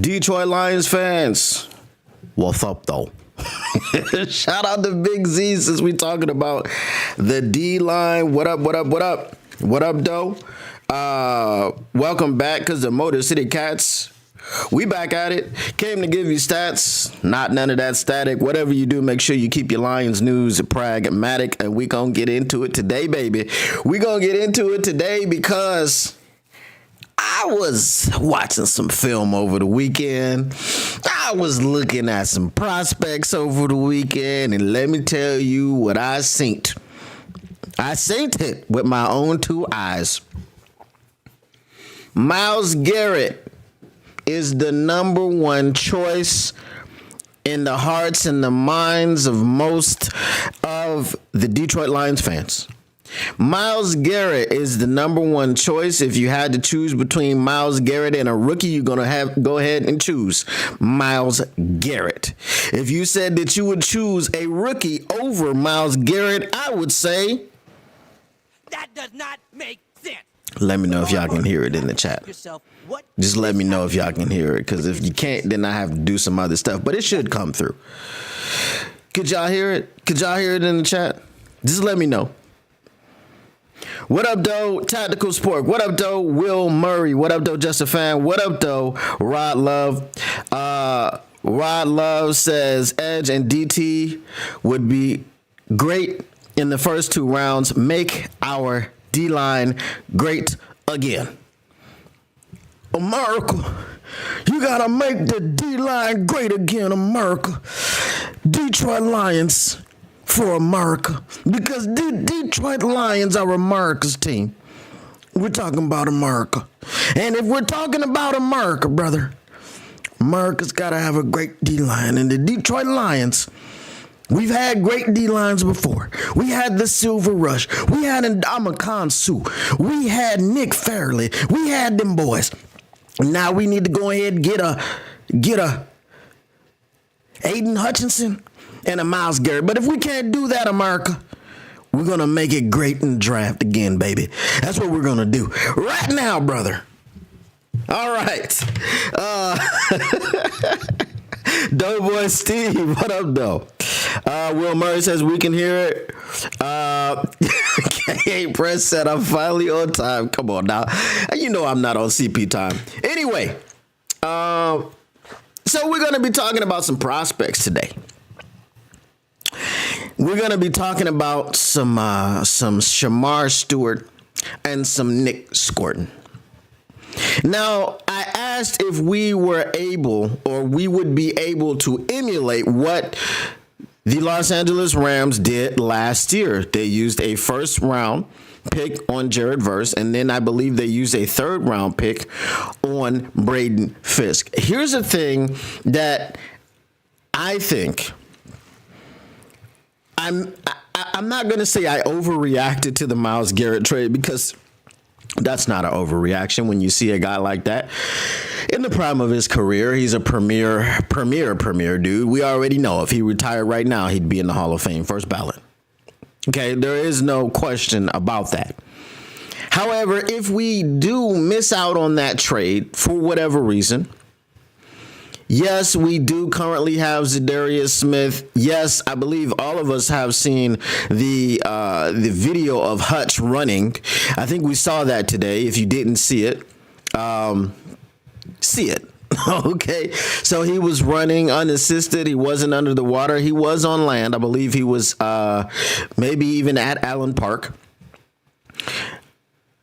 Detroit Lions fans, what's up though? Shout out to Big Z since we talking about the D-line. What up, what up, what up? What up, though? Welcome back, because the Motor City Cats, we back at it. Came to give you stats, not none of that static. Whatever you do, make sure you keep your Lions news pragmatic, and we gonna get into it today, baby. We gonna get into it today because I was watching some film over the weekend. I was looking at some prospects over the weekend, and let me tell you what I seen. I seen it with my own two eyes. Myles Garrett is the number one choice in the hearts and the minds of most of the Detroit Lions fans. Myles Garrett is the number one choice. If you had to choose between Myles Garrett and a rookie, you're going to go ahead and choose Myles Garrett. If you said that you would choose a rookie over Myles Garrett, I would say that does not make sense. Let me know if y'all can hear it in the chat. Just let me know if y'all can hear it, because if you can't, then I have to do some other stuff. But it should come through. Could y'all hear it? Could y'all hear it in the chat? Just let me know. What up, though? Tactical Sport. What up, though? Will Murray. What up, though? Just a fan. What up, though? Rod Love. Rod Love says Edge and DT would be great in the first two rounds. Make our D-line great again. America, you gotta make the D-line great again, America. Detroit Lions for America, because the Detroit Lions are America's team. We're talking about America. And if we're talking about America, brother, America's got to have a great D-line. And the Detroit Lions, we've had great D-lines before. We had the Silver Rush. We had Amon-Ra. We had Nick Fairley. We had them boys. Now we need to go ahead and get a Aidan Hutchinson and a Myles Garrett. But if we can't do that, America, we're going to make it great in the draft again, baby. That's what we're going to do right now, brother. All right. Doughboy Steve, what up, though? Will Murray says we can hear it. K8 Press said I'm finally on time. Come on now. You know I'm not on CP time. Anyway, so we're going to be talking about some prospects today. We're going to be talking about some Shamar Stewart and some Nick Scorton. Now, I asked if we were able, or we would be able to emulate what the Los Angeles Rams did last year. They used a first round pick on Jared Verse, and then I believe they used a third round pick on Braden Fisk. Here's the thing that I think. I'm not going to say I overreacted to the Myles Garrett trade, because that's not an overreaction when you see a guy like that in the prime of his career. He's a premier dude. We already know if he retired right now, he'd be in the Hall of Fame, first ballot. Okay, there is no question about that. However, if we do miss out on that trade for whatever reason, yes, we do currently have Zadarius Smith. Yes, I believe all of us have seen the video of Hutch running. I think we saw that today. If you didn't see it, see it. Okay, so he was running unassisted. He wasn't under the water. He was on land. I believe he was maybe even at Allen Park.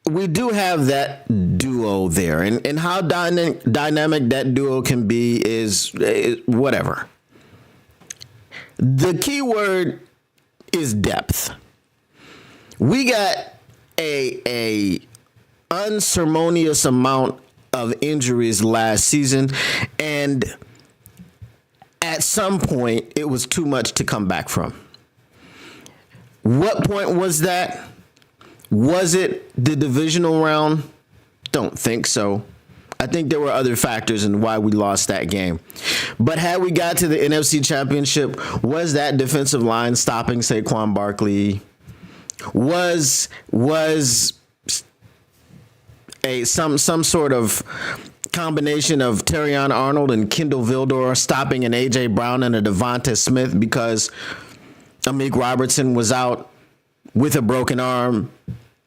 We do have that duo there, and how dynamic that duo can be is whatever. The key word is depth. We got a unceremonious amount of injuries last season, and at some point it was too much to come back from. What point was that? Was it the divisional round? Don't think so. I think there were other factors in why we lost that game. But had we got to the NFC Championship, was that defensive line stopping Saquon Barkley? Was some sort of combination of Terrion Arnold and Kendall Vildor stopping an A.J. Brown and a Devonta Smith because Amik Robertson was out with a broken arm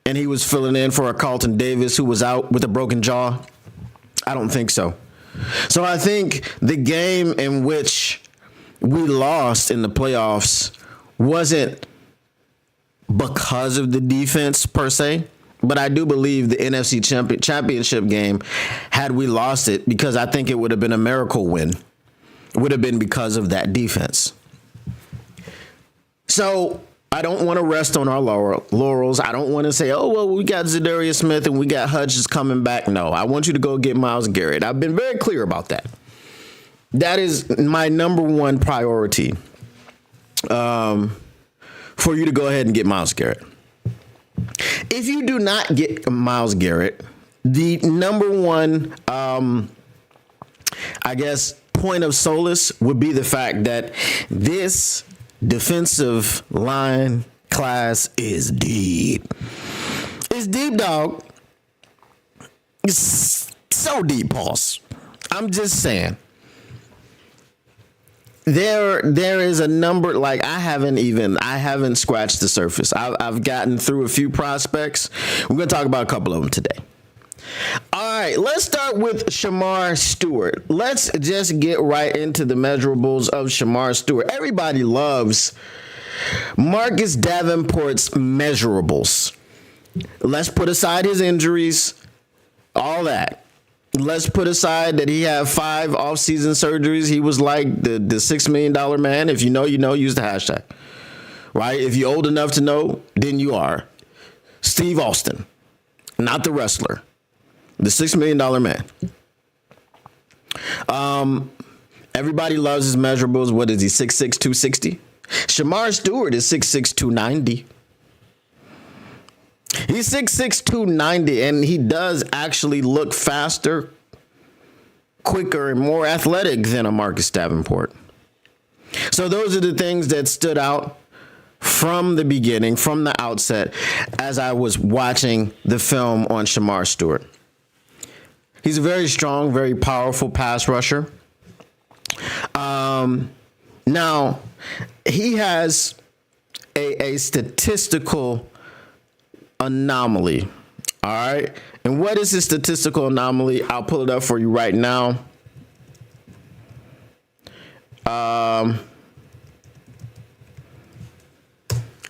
and he was filling in for a Carlton Davis who was out with a broken jaw? I don't think so. So I think the game in which we lost in the playoffs wasn't because of the defense per se, but I do believe the NFC championship game, had we lost it, because I think it would have been a miracle win, would have been because of that defense. So I don't want to rest on our laurels. I don't want to say, oh, well, we got Zadarius Smith and we got Hutchinson coming back. No, I want you to go get Myles Garrett. I've been very clear about that. That is my number one priority, for you to go ahead and get Myles Garrett. If you do not get Myles Garrett, the number one, I guess, point of solace would be the fact that this defensive line class is deep. It's deep, dog. It's so deep, boss. I'm just saying. There is a number, like I haven't scratched the surface. I've gotten through a few prospects. We're going to talk about a couple of them today. All right, let's start with Shemar Stewart. Let's just get right into the measurables of Shemar Stewart. Everybody loves Marcus Davenport's measurables. Let's put aside his injuries, all that. Let's put aside that he had 5 offseason surgeries. He was like the $6 million man. If you know, use the hashtag. Right? If you're old enough to know, then you are. Steve Austin, not the wrestler. The $6 million man. Everybody loves his measurables. What is he, 6'6", 260? Shemar Stewart is 6'6", 290. He's 6'6", 290, and he does actually look faster, quicker, and more athletic than a Marcus Davenport. So those are the things that stood out from the beginning, from the outset, as I was watching the film on Shemar Stewart. He's a very strong, very powerful pass rusher. Now, he has a statistical anomaly. All right. And what is his statistical anomaly? I'll pull it up for you right now.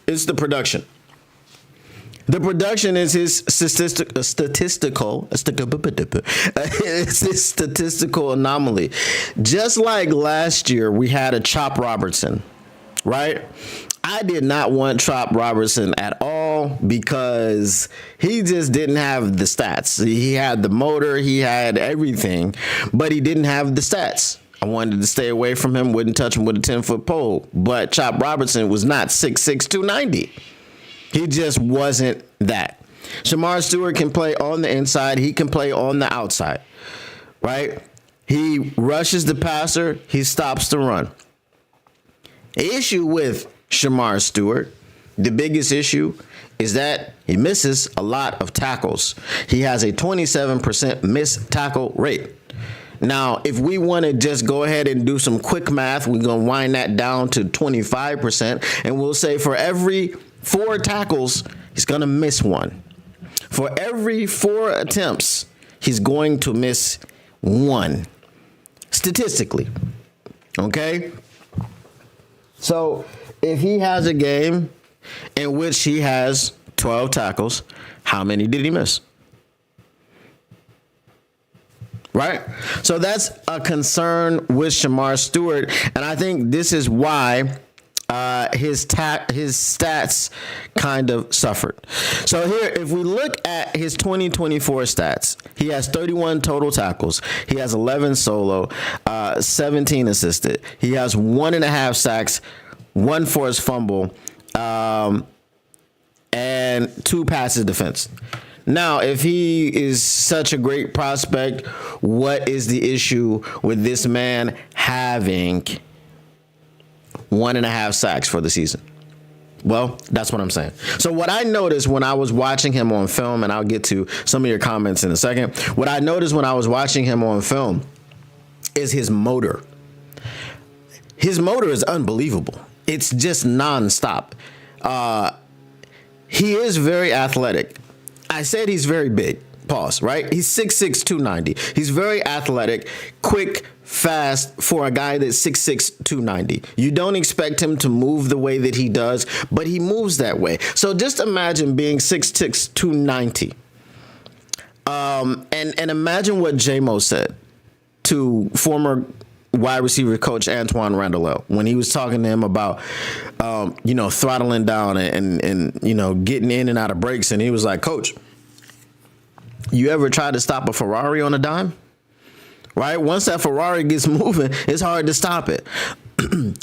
It's the production. The production is his statistical anomaly. Just like last year, we had a Chop Robertson, right? I did not want Chop Robertson at all because he just didn't have the stats. He had the motor, he had everything, but he didn't have the stats. I wanted to stay away from him, wouldn't touch him with a 10-foot pole. But Chop Robertson was not 6'6", 290. He just wasn't that. Shemar Stewart can play on the inside. He can play on the outside, right? He rushes the passer. He stops the run. The issue with Shemar Stewart, the biggest issue, is that he misses a lot of tackles. He has a 27% missed tackle rate. Now, if we want to just go ahead and do some quick math, we're going to wind that down to 25%, and we'll say for every 4 tackles, he's going to miss 1. For every 4 attempts, he's going to miss 1, statistically. Okay? So, if he has a game in which he has 12 tackles, how many did he miss? Right? So that's a concern with Shemar Stewart, and I think this is why his stats kind of suffered. So here, if we look at his 2024 stats, he has 31 total tackles. He has 11 solo, 17 assisted. He has 1.5 sacks, 1 forced fumble, and 2 passes defense. Now, if he is such a great prospect, what is the issue with this man having 1.5 sacks for the season? Well, that's what I'm saying. So what I noticed when I was watching him on film, and I'll get to some of your comments in a second. What I noticed when I was watching him on film is his motor. His motor is unbelievable. It's just nonstop. He is very athletic. I said he's very big. Pause, right? He's 6'6", 290. He's very athletic, quick, fast for a guy that's 6'6", 290. You don't expect him to move the way that he does, but he moves that way. So just imagine being 6'6", 290. And imagine what J-Mo said to former wide receiver coach Antoine Randall when he was talking to him about, throttling down and getting in and out of breaks. And he was like, Coach, you ever try to stop a Ferrari on a dime? Right? Once that Ferrari gets moving, it's hard to stop it.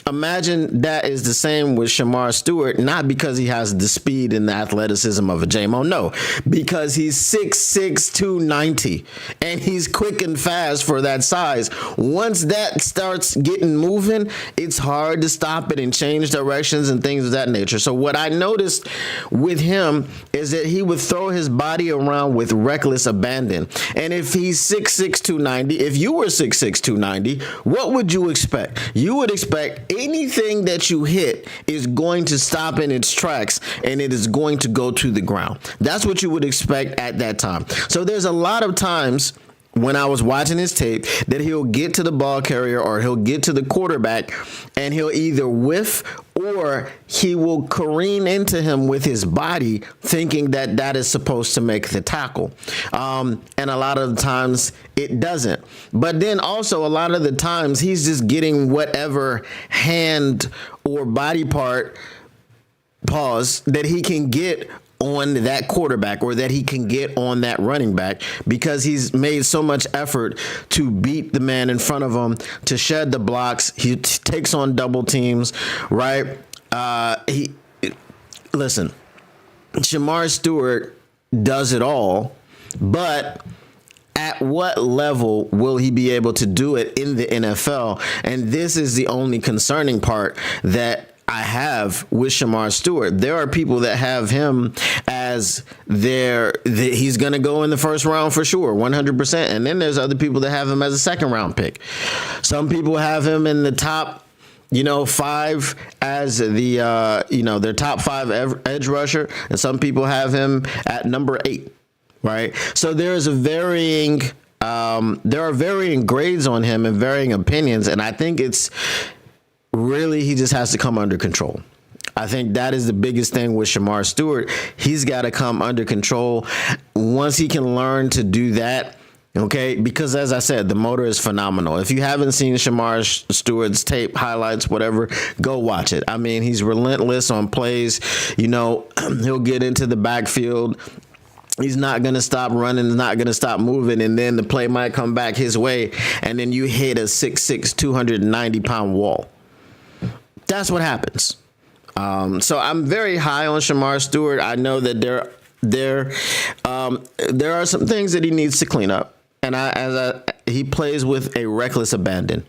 Imagine that is the same with Shemar Stewart, not because he has the speed and the athleticism of a J-Mo, no, because he's 6'6", 290, and he's quick and fast for that size. Once that starts getting moving, it's hard to stop it and change directions and things of that nature. So what I noticed with him is that he would throw his body around with reckless abandon. And if he's 6'6", 290, if you were 6'6", 290, what would you expect? You would expect anything that you hit is going to stop in its tracks and it is going to go to the ground. That's what you would expect at that time. So there's a lot of times when I was watching his tape that he'll get to the ball carrier or he'll get to the quarterback and he'll either whiff or he will careen into him with his body thinking that that is supposed to make the tackle. And a lot of the times it doesn't. But then also a lot of the times he's just getting whatever hand or body part, pause, that he can get on that quarterback or that he can get on that running back because he's made so much effort to beat the man in front of him, to shed the blocks. He takes on double teams, right? Listen, Shemar Stewart does it all, but at what level will he be able to do it in the NFL? And this is the only concerning part that I have with Shemar Stewart. There are people that have him as he's going to go in the first round for sure, 100%. And then there's other people that have him as a second round pick. Some people have him in the top, 5 as their top 5 edge rusher. And some people have him at number 8, right? So there are varying grades on him and varying opinions. And I think really, he just has to come under control. I think that is the biggest thing with Shemar Stewart. He's got to come under control. Once he can learn to do that, okay, because as I said, the motor is phenomenal. If you haven't seen Shemar Stewart's tape, highlights, whatever, go watch it. I mean, he's relentless on plays. He'll get into the backfield. He's not going to stop running, he's not going to stop moving, and then the play might come back his way, and then you hit a 6'6", 290-pound wall. That's what happens. So I'm very high on Shemar Stewart. I know that there are some things that he needs to clean up, and he plays with a reckless abandon.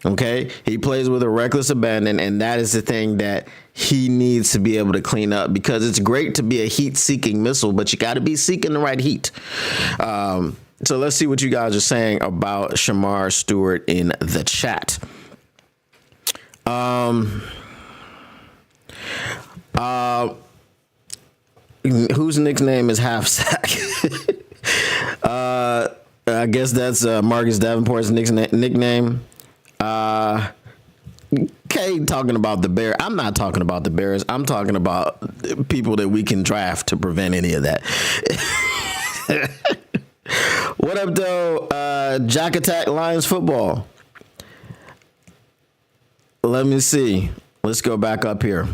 Okay, he plays with a reckless abandon, and that is the thing that he needs to be able to clean up, because it's great to be a heat-seeking missile, but you got to be seeking the right heat. So let's see what you guys are saying about Shemar Stewart in the chat. Whose nickname is Half Sack? I guess that's Marcus Davenport's nickname. K talking about the Bears. I'm not talking about the Bears. I'm talking about people that we can draft to prevent any of that. What up, though? Jack Attack Lions football. Let me see. Let's go back up here.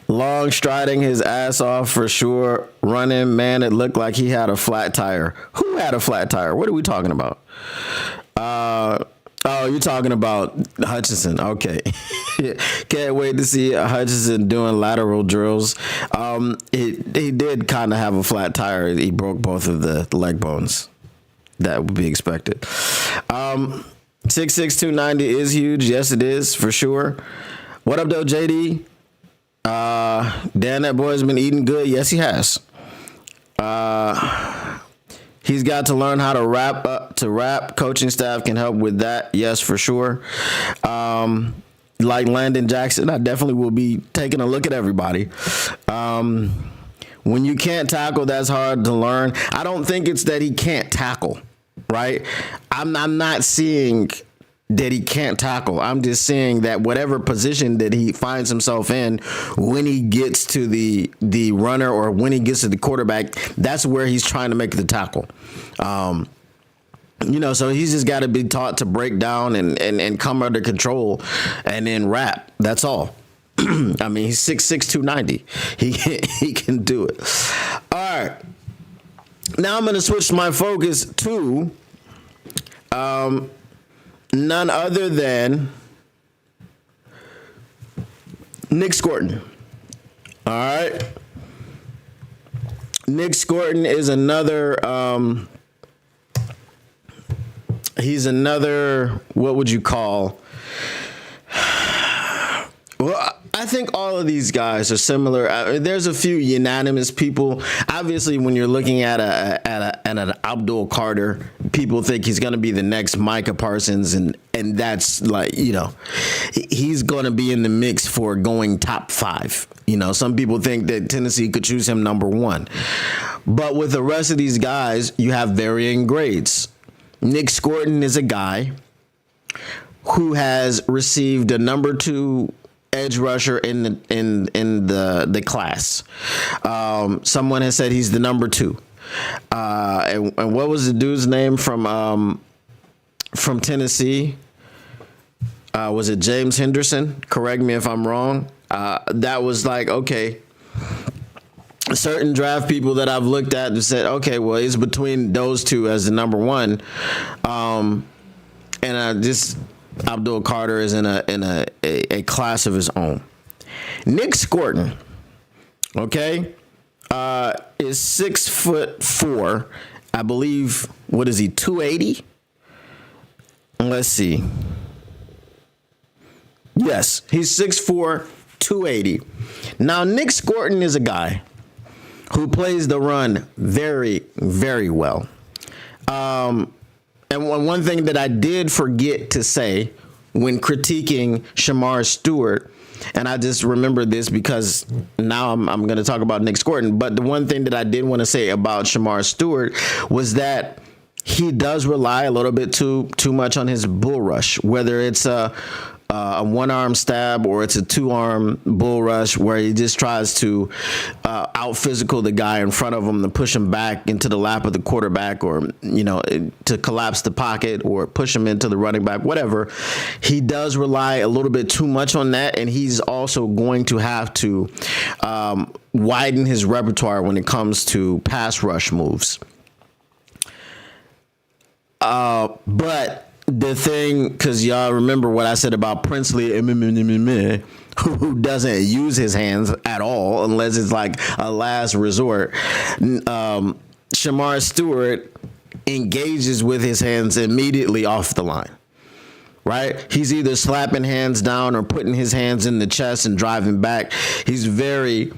Long striding his ass off for sure. Running, man, it looked like he had a flat tire. Who had a flat tire? What are we talking about? Oh, you're talking about Hutchinson. Okay. Can't wait to see Hutchinson doing lateral drills. He did kind of have a flat tire. He broke both of the leg bones. that would be expected. 6'6", 290 is huge. Yes, it is for sure. What up, though, JD? Dan, that boy's been eating good. Yes, he has. He's got to learn how to rap. Coaching staff can help with that. Yes, for sure. Like Landon Jackson, I definitely will be taking a look at everybody. When you can't tackle, that's hard to learn. I don't think it's that he can't tackle, right? I'm not seeing that he can't tackle. I'm just saying that whatever position that he finds himself in, when he gets to the runner or when he gets to the quarterback, that's where he's trying to make the tackle. So he's just got to be taught to break down and come under control and then rap. That's all. I mean, he's 6'6", 290. He can do it. All right. Now I'm going to switch my focus to none other than Nick Scorton. All right. Nick Scorton is another, he's another, what would you call? Well, I think all of these guys are similar. There's a few unanimous people. Obviously, when you're looking at an Abdul Carter, people think he's going to be the next Micah Parsons, and that's like, he's going to be in the mix for going top 5. Some people think that Tennessee could choose him number 1. But with the rest of these guys, you have varying grades. Nick Scorton is a guy who has received a number 2 edge rusher in the class. Someone has said he's the number 2. And what was the dude's name from Tennessee? Was it James Henderson? Correct me if I'm wrong. That was like, okay. Certain draft people that I've looked at and said, okay, well, it's between those two as the number 1. This Abdul Carter is in a class of his own. Nick Scorton, okay, is 6'4", I believe. What is he? 280. Let's see. Yes, he's 6'4", 280. Now, Nick Scorton is a guy who plays the run very, very well. And one thing that I did forget to say when critiquing Shamar Stewart, and I just remembered this because now I'm going to talk about Nick Scorton, but the one thing that I did want to say about Shamar Stewart was that he does rely a little bit too much on his bull rush, whether it's a one-arm stab or it's a 2-arm bull rush where he just tries to out-physical the guy in front of him to push him back into the lap of the quarterback, or, to collapse the pocket or push him into the running back, whatever. He does rely a little bit too much on that, and he's also going to have to widen his repertoire when it comes to pass rush moves. But the thing, because y'all remember what I said about Princely, who doesn't use his hands at all unless it's like a last resort. Shamar Stewart engages with his hands immediately off the line, right? He's either slapping hands down or putting his hands in the chest and driving back. He's very,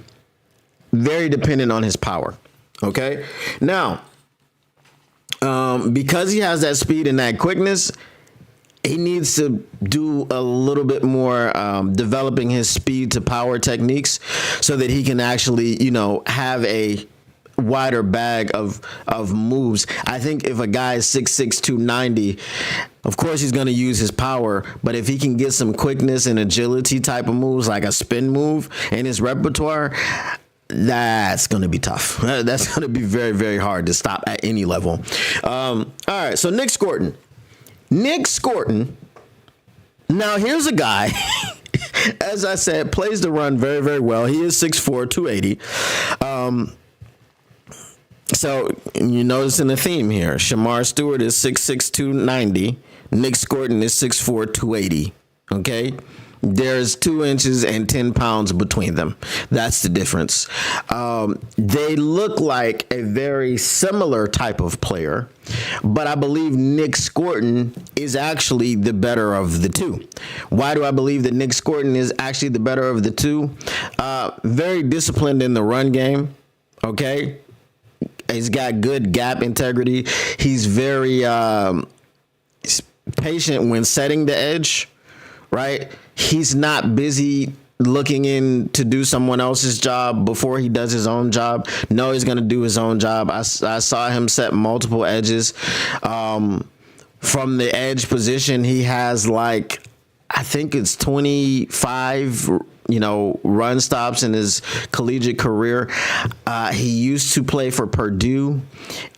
very dependent on his power, okay? Now, because he has that speed and that quickness, he needs to do a little bit more developing his speed to power techniques so that he can actually, have a wider bag of moves. I think if a guy is 6'6", 290, of course he's going to use his power, but if he can get some quickness and agility type of moves, like a spin move in his repertoire, that's going to be tough. That's going to be very, very hard to stop at any level. All right, so Nick Scorton. Now, here's a guy, as I said, plays the run very, very well. He is 6'4", 280. So you're noticing the theme here. Shamar Stewart is 6'6", 290. Nick Scorton is 6'4", 280. Okay? There's 2 inches and 10 pounds between them. That's the difference. They look like a very similar type of player, but I believe Nick Scorton is actually the better of the two. Why do I believe that Nick Scorton is actually the better of the two? Very disciplined in the run game. Okay. He's got good gap integrity. He's very patient when setting the edge, right? He's not busy looking in to do someone else's job before he does his own job. No, he's going to do his own job. I saw him set multiple edges. From the edge position, he has like, I think it's 25 run stops in his collegiate career. He used to play for Purdue.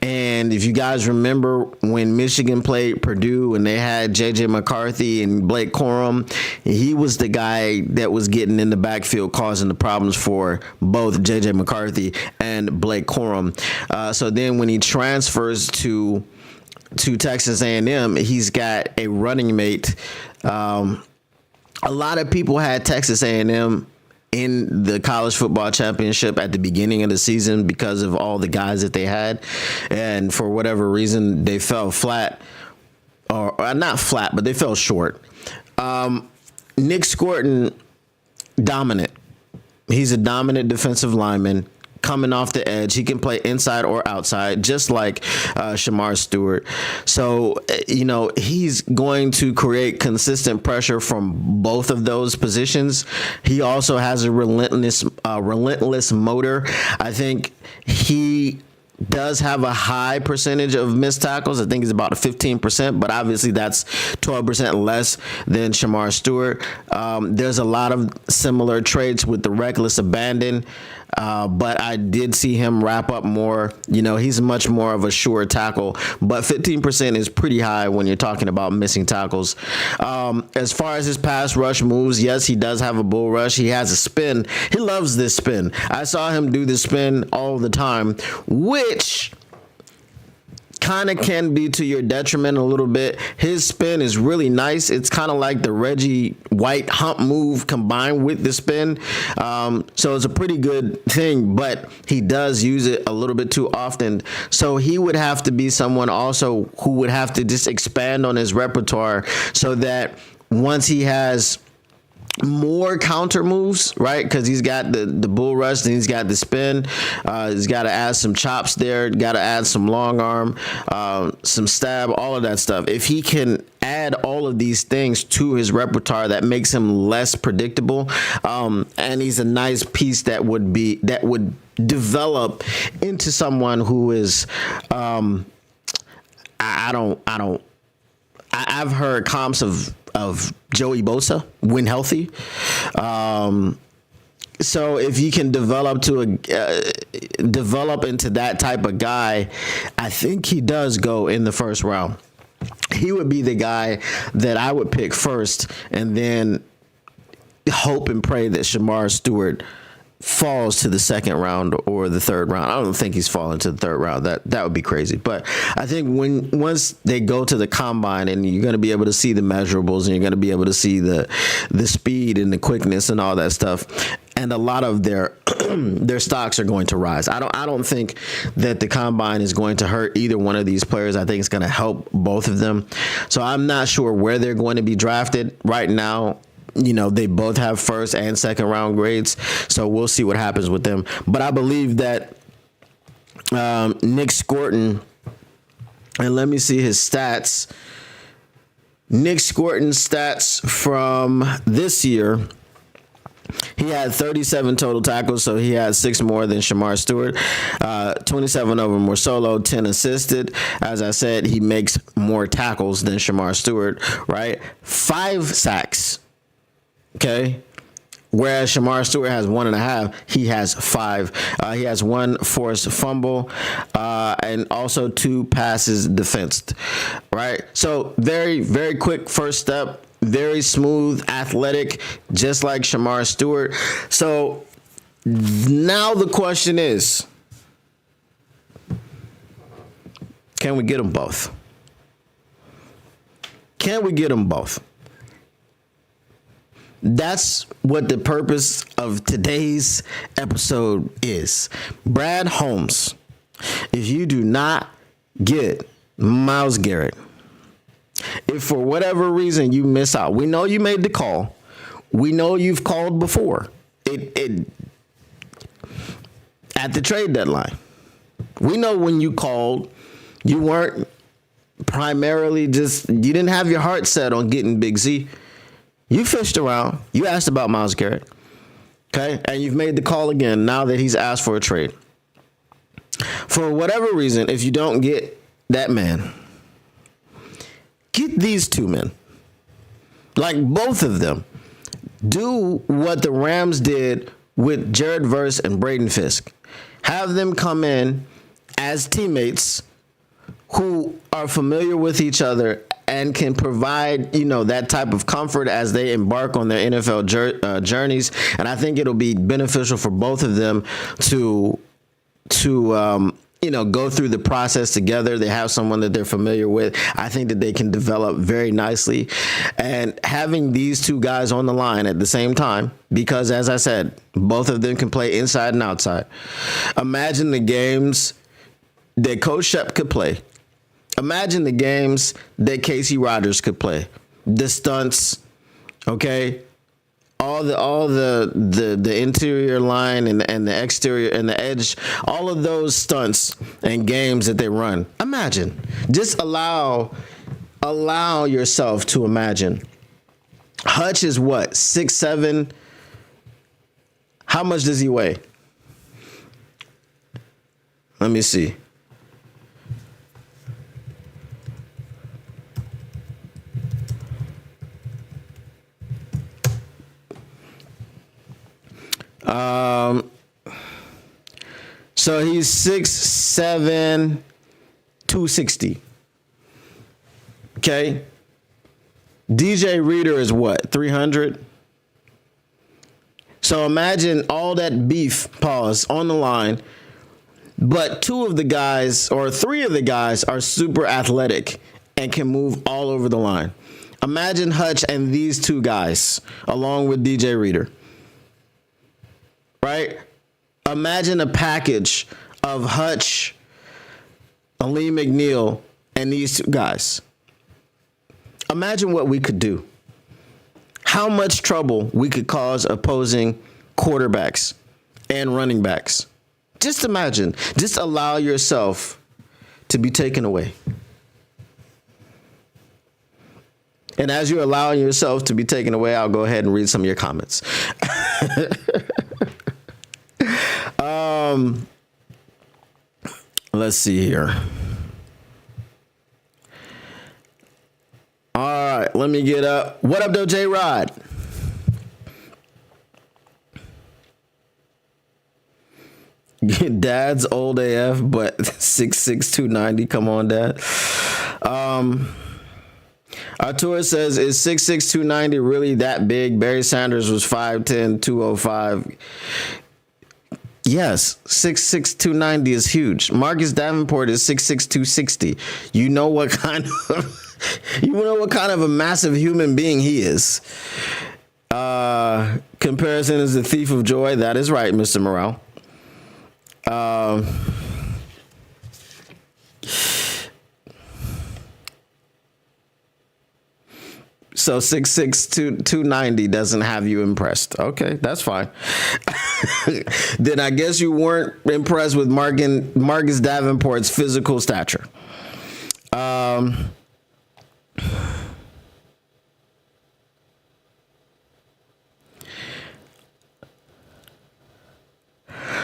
And if you guys remember when Michigan played Purdue and they had J.J. McCarthy and Blake Corum, he was the guy that was getting in the backfield causing the problems for both J.J. McCarthy and Blake Corum. So then when he transfers to Texas A&M, he's got a running mate. A lot of people had Texas A&M in the college football championship at the beginning of the season because of all the guys that they had. And for whatever reason, they fell flat, or not flat, but they fell short. Nick Scorton, dominant. He's a dominant defensive lineman. Coming off the edge, he can play inside or outside, just like Shamar Stewart. So, he's going to create consistent pressure from both of those positions. He also has a relentless motor. I think he does have a high percentage of missed tackles. I think it's about 15%, but obviously that's 12% less than Shamar Stewart. There's a lot of similar traits with the reckless abandon. But I did see him wrap up more. He's much more of a sure tackle, but 15% is pretty high when you're talking about missing tackles. As far as his pass rush moves, yes, he does have a bull rush. He has a spin. He loves this spin. I saw him do the spin all the time, which kind of can be to your detriment a little bit. His spin is really nice. It's kind of like the Reggie White hump move combined with the spin. So it's a pretty good thing, but he does use it a little bit too often. So he would have to be someone also who would have to just expand on his repertoire so that once he has more counter moves, right? Because he's got the bull rush and he's got the spin. He's got to add some chops there. Got to add some long arm, some stab, all of that stuff. If he can add all of these things to his repertoire, that makes him less predictable. And he's a nice piece that would develop into someone who is, I've heard comps of Joey Bosa when healthy. So if you can develop into that type of guy, I think he does go in the first round. He would be the guy that I would pick first, and then hope and pray that Shamar Stewart falls to the second round or the third round. I don't think he's falling to the third round. That would be crazy. But I think once they go to the combine and you're going to be able to see the measurables and you're going to be able to see the speed and the quickness and all that stuff, and a lot of their stocks are going to rise. I don't think that the combine is going to hurt either one of these players. I think it's going to help both of them. So I'm not sure where they're going to be drafted right now. They both have first and second round grades, so we'll see what happens with them. But I believe that Nick Scorton, and let me see his stats. Nick Scorton's stats from this year, he had 37 total tackles, so he had 6 more than Shamar Stewart. 27 of them were solo, 10 assisted. As I said, he makes more tackles than Shamar Stewart, right? 5 sacks. Okay. Whereas Shamar Stewart has 1.5, he has 5. He has 1 forced fumble, and also 2 passes defensed. Right. So very, very quick first step, very smooth, athletic, just like Shamar Stewart. So now the question is, can we get them both? Can we get them both? That's what the purpose of today's episode is. Brad Holmes, if you do not get Myles Garrett, if for whatever reason you miss out, we know you made the call. We know you've called before. It at the trade deadline. We know when you called, you weren't primarily you didn't have your heart set on getting Big Z. You fished around. You asked about Myles Garrett. Okay? And you've made the call again now that he's asked for a trade. For whatever reason, if you don't get that man, get these two men. Like both of them. Do what the Rams did with Jared Verse and Braden Fisk. Have them come in as teammates who are familiar with each other and can provide, that type of comfort as they embark on their NFL journeys. And I think it'll be beneficial for both of them to go through the process together. They have someone that they're familiar with. I think that they can develop very nicely. And having these two guys on the line at the same time, because as I said, both of them can play inside and outside. Imagine the games that Coach Shep could play. Imagine the games that Casey Rogers could play. The stunts, okay? All the interior line and the exterior and the edge, all of those stunts and games that they run. Imagine. Just allow yourself to imagine. Hutch is what? 6'7"? How much does he weigh? Let me see. So he's 6'7", 260. Okay. DJ Reader is what, 300? So imagine all that beef, on the line, but two of the guys or three of the guys are super athletic and can move all over the line. Imagine Hutch and these two guys along with DJ Reader. Right? Imagine a package of Hutch, Ali McNeil, and these two guys. Imagine what we could do. How much trouble we could cause opposing quarterbacks and running backs. Just imagine. Just allow yourself to be taken away. And as you're allowing yourself to be taken away, I'll go ahead and read some of your comments. Let's see here. All right, let me get up. What up, though, J-Rod? Dad's old AF, but 6'6", 290. Come on, Dad. Artur says, is 6'6", 290 really that big? Barry Sanders was 5'10", 205. Yes, 6'6", 290 is huge. Marcus Davenport is 6'6", 260. You know what kind of a massive human being he is. Comparison is the thief of joy. That is right, Mr. Morrell. So 6'6", 290 doesn't have you impressed. Okay, that's fine. Then I guess you weren't impressed with Marcus Davenport's physical stature.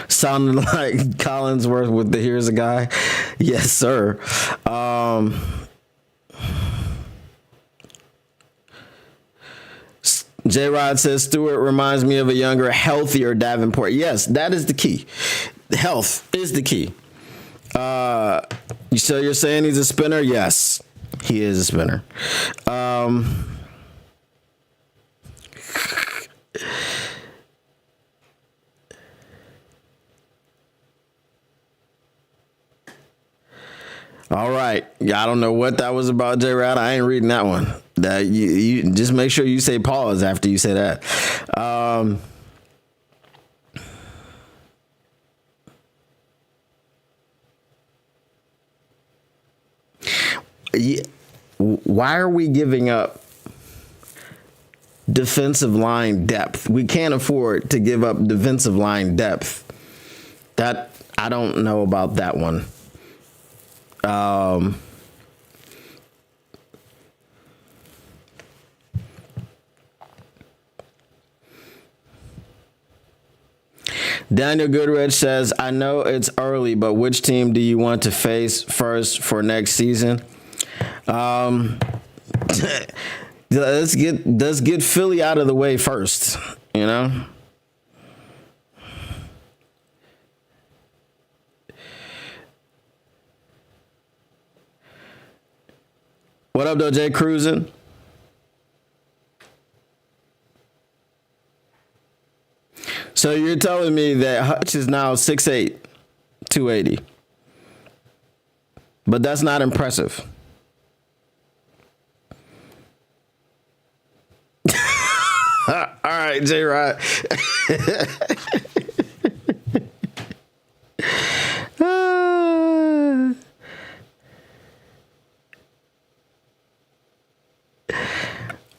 Sounded like Collinsworth with the here's a guy. Yes, sir. J-Rod says Stewart reminds me of a younger, healthier Davenport. Yes, that is the key. Health is the key. So you're saying he's a spinner? Yes, he is a spinner. All right. I don't know what that was about, J-Rod. I ain't reading that one. That you just make sure you say pause after you say that. Why are we giving up defensive line depth? We can't afford to give up defensive line depth. That I don't know about that one. Daniel Goodrich says, I know it's early, but which team do you want to face first for next season? Let's get Philly out of the way first, you know? What up, though, Jay Cruising? So you're telling me that Hutch is now 6'8", 280. But that's not impressive. All right, J-Rod.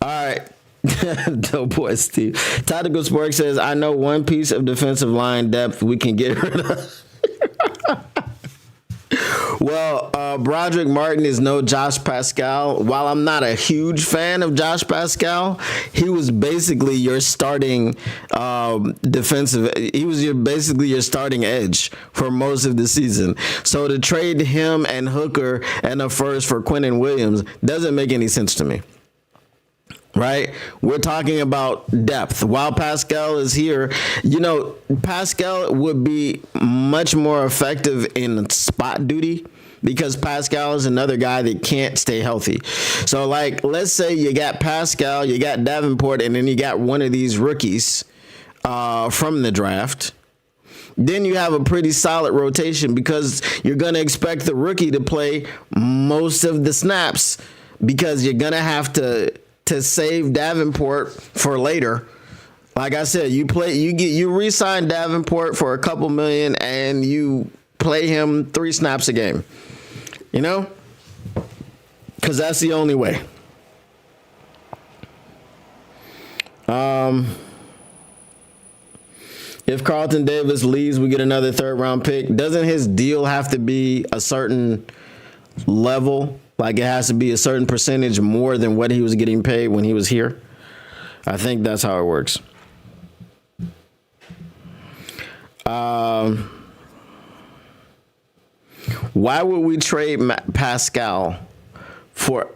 All right. Dope boy Steve. Tactical Sports says, I know one piece of defensive line depth we can get rid of. Well, Broderick Martin is no Josh Pascal. While I'm not a huge fan of Josh Pascal, he was basically your starting defensive. He was basically your starting edge for most of the season. So to trade him and Hooker and a first for Quinnen Williams doesn't make any sense to me. Right? We're talking about depth. While Pascal is here, you know, Pascal would be much more effective in spot duty because Pascal is another guy that can't stay healthy. So, like, let's say you got Pascal, you got Davenport, and then you got one of these rookies from the draft. Then you have a pretty solid rotation because you're going to expect the rookie to play most of the snaps because you're going to have to save Davenport for later. Like I said, you re-sign Davenport for a couple million and you play him 3 snaps a game. You know? Because that's the only way. If Carlton Davis leaves, we get another 3rd round pick. Doesn't his deal have to be a certain level? Like it has to be a certain percentage more than what he was getting paid when he was here. I think that's how it works. Why would we trade Pascal for?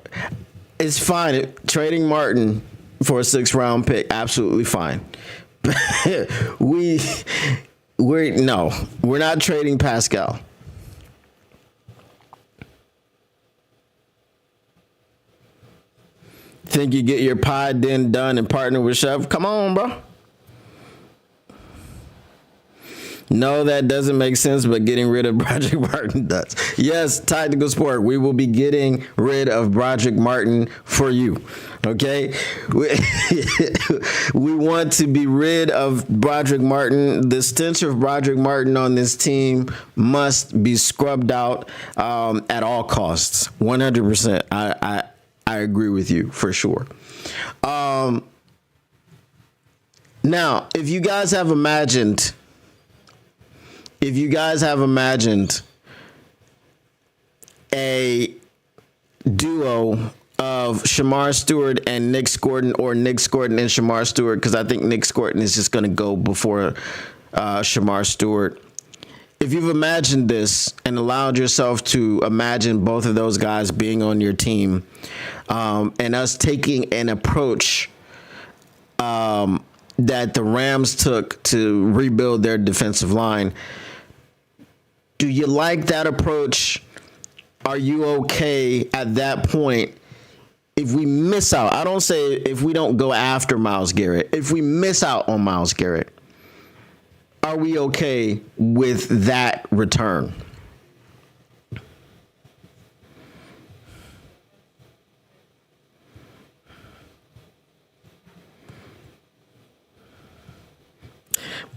It's fine. Trading Martin for a 6th round pick, absolutely fine. We're not trading Pascal. Think you get your pod then done and partner with Chef? Come on, bro. No, that doesn't make sense, but getting rid of Broderick Martin does. Yes, Tactical Sport, we will be getting rid of Broderick Martin for you. Okay? We want to be rid of Broderick Martin. The stench of Broderick Martin on this team must be scrubbed out at all costs. 100%. I agree with you for sure. Now, if you guys have imagined a duo of Shamar Stewart and Nick Scordon, or Nick Scordon and Shamar Stewart, because I think Nick Scordon is just going to go before Shamar Stewart. If you've imagined this and allowed yourself to imagine both of those guys being on your team, and us taking an approach that the Rams took to rebuild their defensive line, do you like that approach? Are you okay at that point if we miss out? I don't say if we don't go after Myles Garrett. If we miss out on Myles Garrett, are we okay with that return?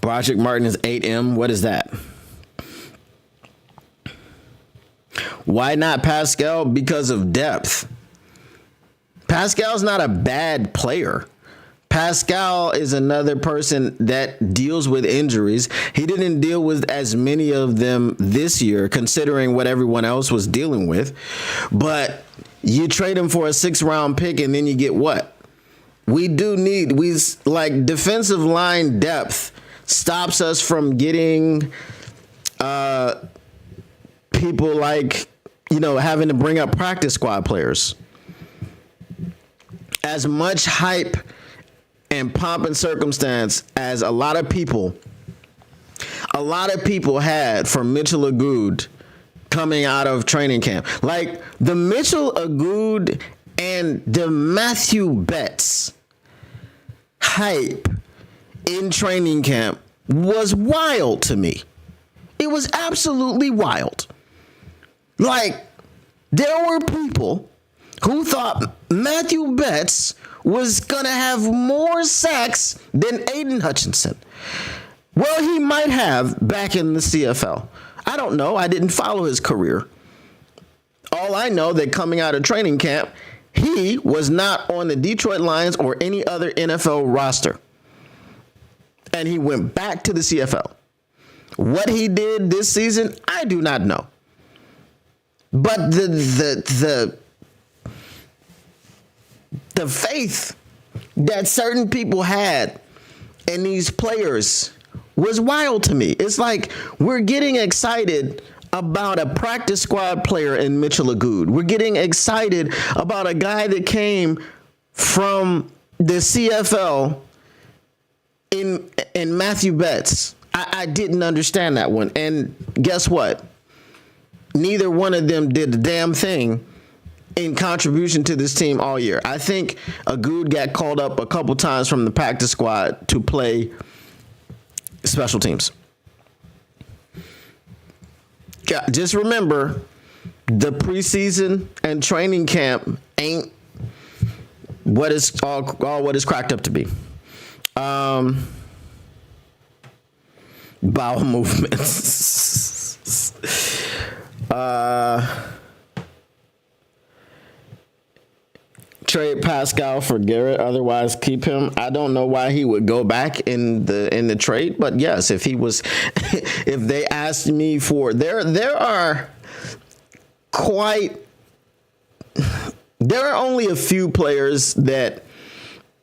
Broderick Martin is 8M. What is that? Why not Pascal? Because of depth. Pascal's not a bad player. Pascal is another person that deals with injuries. He didn't deal with as many of them this year, considering what everyone else was dealing with. But you trade him for a 6th-round pick, and then you get what? We like defensive line depth stops us from getting people like, having to bring up practice squad players. As much hype and pomp and circumstance as a lot of people had for Mitchell Agood coming out of training camp. Like the Mitchell Agood and the Matthew Betts hype in training camp was wild to me. It was absolutely wild. Like, there were people who thought Matthew Betts was going to have more sacks than Aidan Hutchinson. Well, he might have back in the CFL. I don't know. I didn't follow his career. All I know that coming out of training camp, he was not on the Detroit Lions or any other NFL roster. And he went back to the CFL. What he did this season, I do not know. But the faith that certain people had in these players was wild to me. It's like we're getting excited about a practice squad player in Mitchell Agood. We're getting excited about a guy that came from the CFL in Matthew Betts. I didn't understand that one. And guess what? Neither one of them did the damn thing in contribution to this team all year. I think Agood got called up a couple times from the practice squad to play special teams. Just remember, the preseason and training camp ain't what is all what is cracked up to be. Bowel movements. Trade Pascal for Garrett, otherwise keep him. I don't know why he would go back in the trade, but yes, if they asked me for there are only a few players that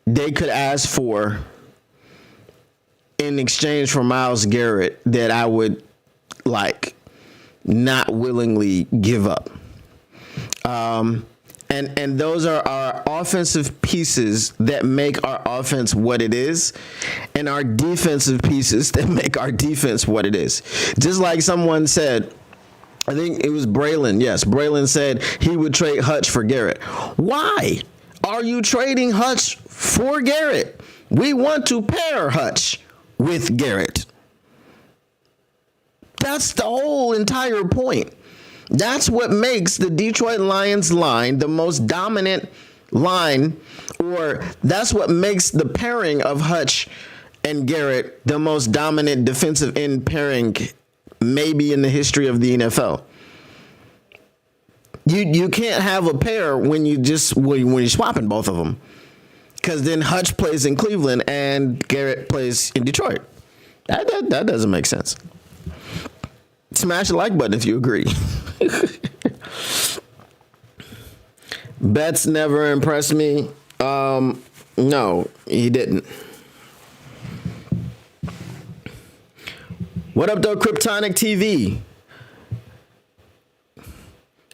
they could ask for in exchange for Myles Garrett that I would not willingly give up. And those are our offensive pieces that make our offense what it is, and our defensive pieces that make our defense what it is. Just like someone said, I think it was Braylon. Yes, Braylon said he would trade Hutch for Garrett. Why are you trading Hutch for Garrett? We want to pair Hutch with Garrett. That's the whole entire point. That's what makes the Detroit Lions line the most dominant line, or that's what makes the pairing of Hutch and Garrett the most dominant defensive end pairing maybe in the history of the NFL. You can't have a pair when you're swapping both of them, because then Hutch plays in Cleveland and Garrett plays in Detroit. That doesn't make sense. Smash the like button if you agree. Betts never impressed me. No, he didn't. What up, though, Kryptonic TV?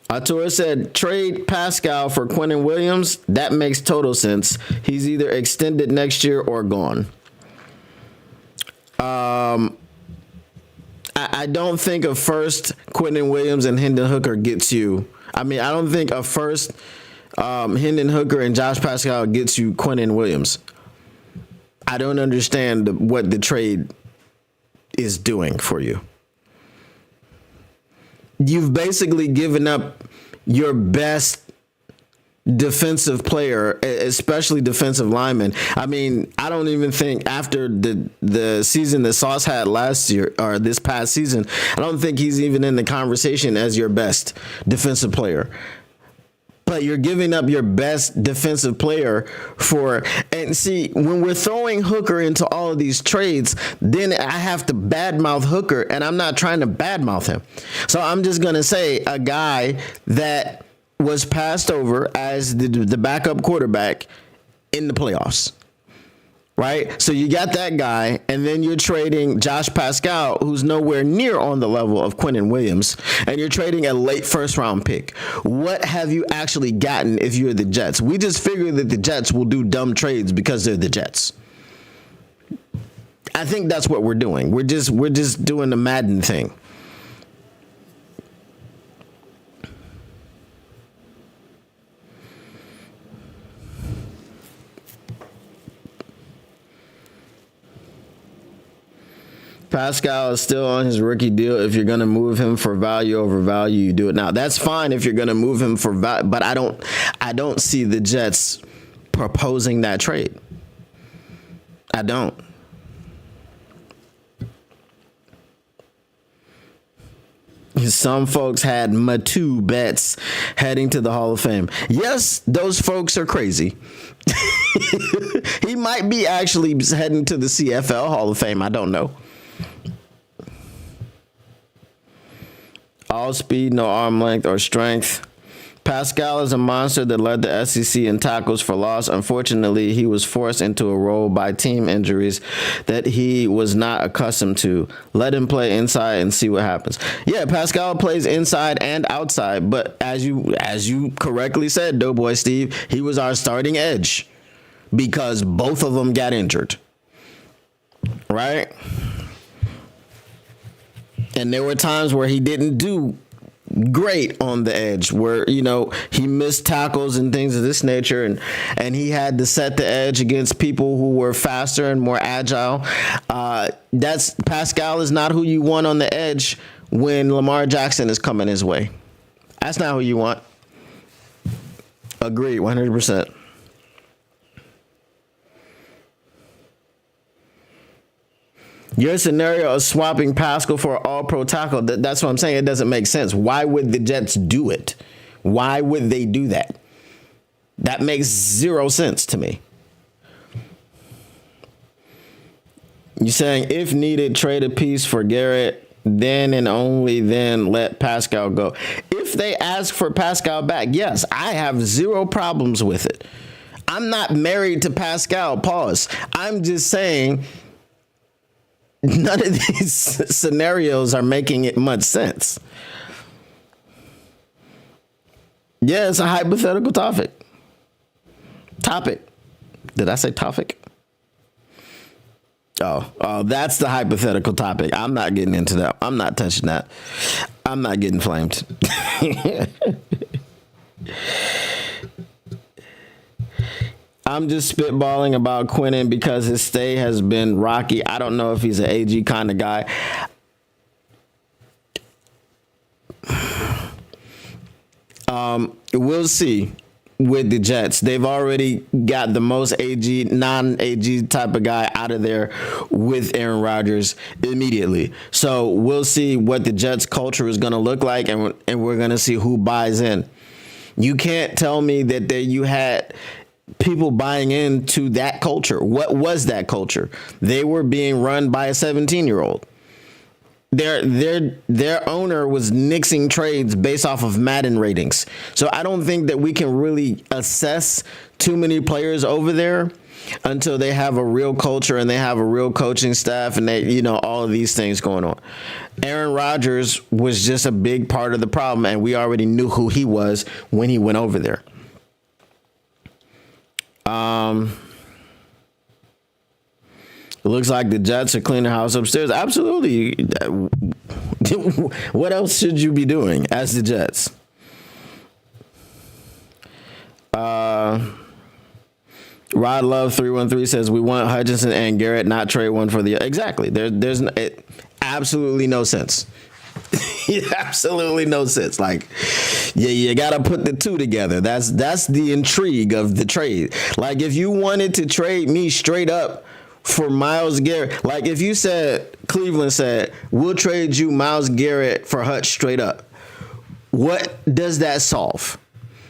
Artur said, trade Pascal for Quinnen Williams. That makes total sense. He's either extended next year or gone. I don't think a first Quinnen Williams and Hendon Hooker gets you. I don't think a first Hendon Hooker and Josh Pascal gets you Quinnen Williams. I don't understand what the trade is doing for you. You've basically given up your best defensive player, especially defensive lineman. I mean, I don't even think after the season that Sauce had last year or this past season, I don't think he's even in the conversation as your best defensive player. But you're giving up your best defensive player for, and see, when we're throwing Hooker into all of these trades, then I have to badmouth Hooker, and I'm not trying to badmouth him. So I'm just going to say a guy that was passed over as the backup quarterback in the playoffs, right? So you got that guy, and then you're trading Josh Pascal, who's nowhere near on the level of Quinnen Williams, and you're trading a late first-round pick. What have you actually gotten if you're the Jets? We just figure that the Jets will do dumb trades because they're the Jets. I think that's what we're doing. We're just doing the Madden thing. Pascal is still on his rookie deal. If you're going to move him for value over value, you do it now. That's fine if you're going to move him for value, but I don't see the Jets proposing that trade. I don't. Some folks had Matu bets heading to the Hall of Fame. Yes, those folks are crazy. He might be actually heading to the CFL Hall of Fame. I don't know. All speed, no arm length or strength. Pascal is a monster that led the SEC in tackles for loss. Unfortunately, he was forced into a role by team injuries that he was not accustomed to. Let him play inside and see what happens. Yeah, Pascal plays inside and outside, but as you correctly said, Doughboy Steve, he was our starting edge because both of them got injured. Right? And there were times where he didn't do great on the edge, where, you know, he missed tackles and things of this nature, and he had to set the edge against people who were faster and more agile. That's Pascal is not who you want on the edge when Lamar Jackson is coming his way. That's not who you want. Agreed, 100%. Your scenario of swapping Pascal for an all-pro tackle, that's what I'm saying. It doesn't make sense. Why would the Jets do it? Why would they do that? That makes zero sense to me. You're saying if needed, trade a piece for Garrett, then and only then let Pascal go. If they ask for Pascal back, yes, I have zero problems with it. I'm not married to Pascal, pause. I'm just saying none of these scenarios are making it much sense. Yeah, it's a hypothetical topic. Did I say topic? Oh, that's the hypothetical topic. I'm not getting into that. I'm not touching that. I'm not getting flamed. I'm just spitballing about Quinnen because his stay has been rocky. I don't know if he's an AG kind of guy. We'll see with the Jets. They've already got the most AG, non-AG type of guy out of there with Aaron Rodgers immediately. So we'll see what the Jets culture is going to look like, and we're going to see who buys in. You can't tell me that you had people buying into that culture. What was that culture? They were being run by a 17-year-old. Their owner was nixing trades based off of Madden ratings. So I don't think that we can really assess too many players over there until they have a real culture and they have a real coaching staff and they, all of these things going on. Aaron Rodgers was just a big part of the problem, and we already knew who he was when he went over there. It looks like the Jets are cleaning house upstairs. Absolutely. What else should you be doing as the Jets? Rod Love 313 says we want Hutchinson and Garrett, not trade one for the other. Exactly. There's absolutely no sense. Absolutely no sense. Like, yeah, you got to put the two together. That's the intrigue of the trade. Like, if you wanted to trade me straight up for Myles Garrett, like if you said, Cleveland said, we'll trade you Myles Garrett for Hutch straight up, what does that solve?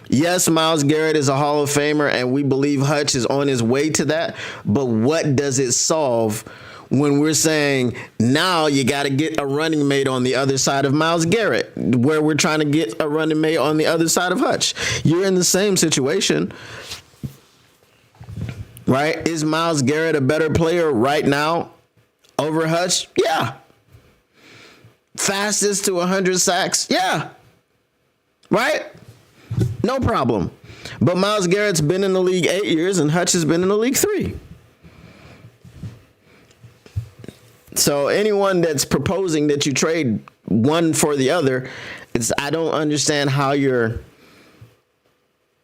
Yes, Myles Garrett is a Hall of Famer, and we believe Hutch is on his way to that. But what does it solve when we're saying now you got to get a running mate on the other side of Myles Garrett, where we're trying to get a running mate on the other side of Hutch? You're in the same situation, right? Is Myles Garrett a better player right now over Hutch? Yeah. Fastest to 100 sacks? Yeah. Right? No problem. But Myles Garrett's been in the league 8 years and Hutch has been in the league 3. So anyone that's proposing that you trade one for the other, I don't understand how you're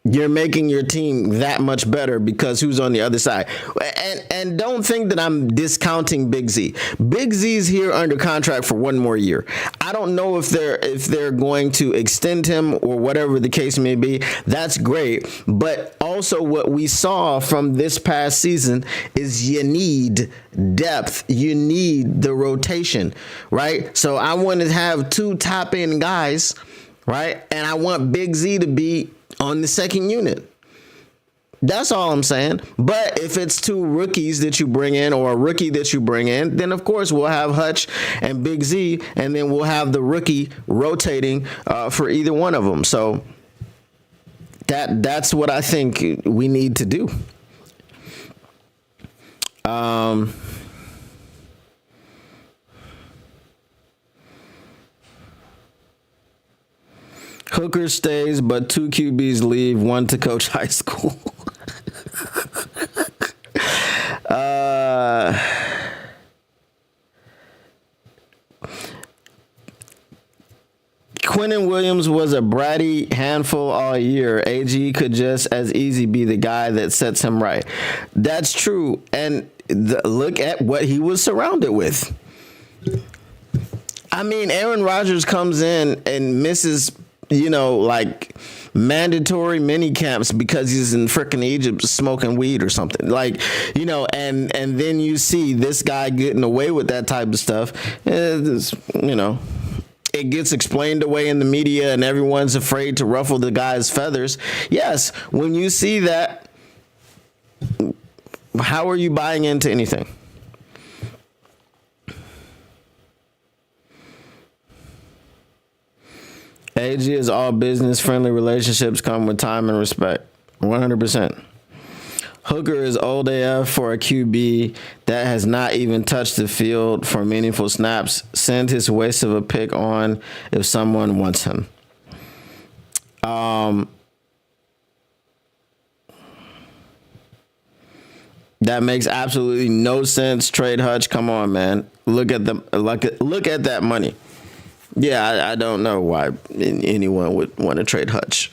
making your team that much better because who's on the other side. And don't think that I'm discounting Big Z. Big Z's here under contract for 1 more year. I don't know if they're going to extend him or whatever the case may be. That's great. But also what we saw from this past season is you need depth. You need the rotation, right? So I want to have 2 top end guys, right? And I want Big Z to be on the second unit. That's all I'm saying. But if it's 2 rookies that you bring in or a rookie that you bring in, then of course we'll have Hutch and Big Z, and then we'll have the rookie rotating for either one of them. So that's what I think we need to do. Hooker stays, but 2 QBs leave, 1 to coach high school. Quinnen Williams was a bratty handful all year. AG could just as easy be the guy that sets him right. That's true. And look at what he was surrounded with. I mean, Aaron Rodgers comes in and misses, like mandatory mini camps because he's in frickin' Egypt smoking weed or something. Like, and then you see this guy getting away with that type of stuff. It gets explained away in the media and everyone's afraid to ruffle the guy's feathers. Yes, when you see that, how are you buying into anything? AG is all business. Friendly relationships come with time and respect. 100%. Hooker is old AF for a QB that has not even touched the field for meaningful snaps. Send his waste of a pick on if someone wants him. That makes absolutely no sense. Trade Hutch. Come on, man. Look at that money. Yeah, I don't know why anyone would want to trade Hutch.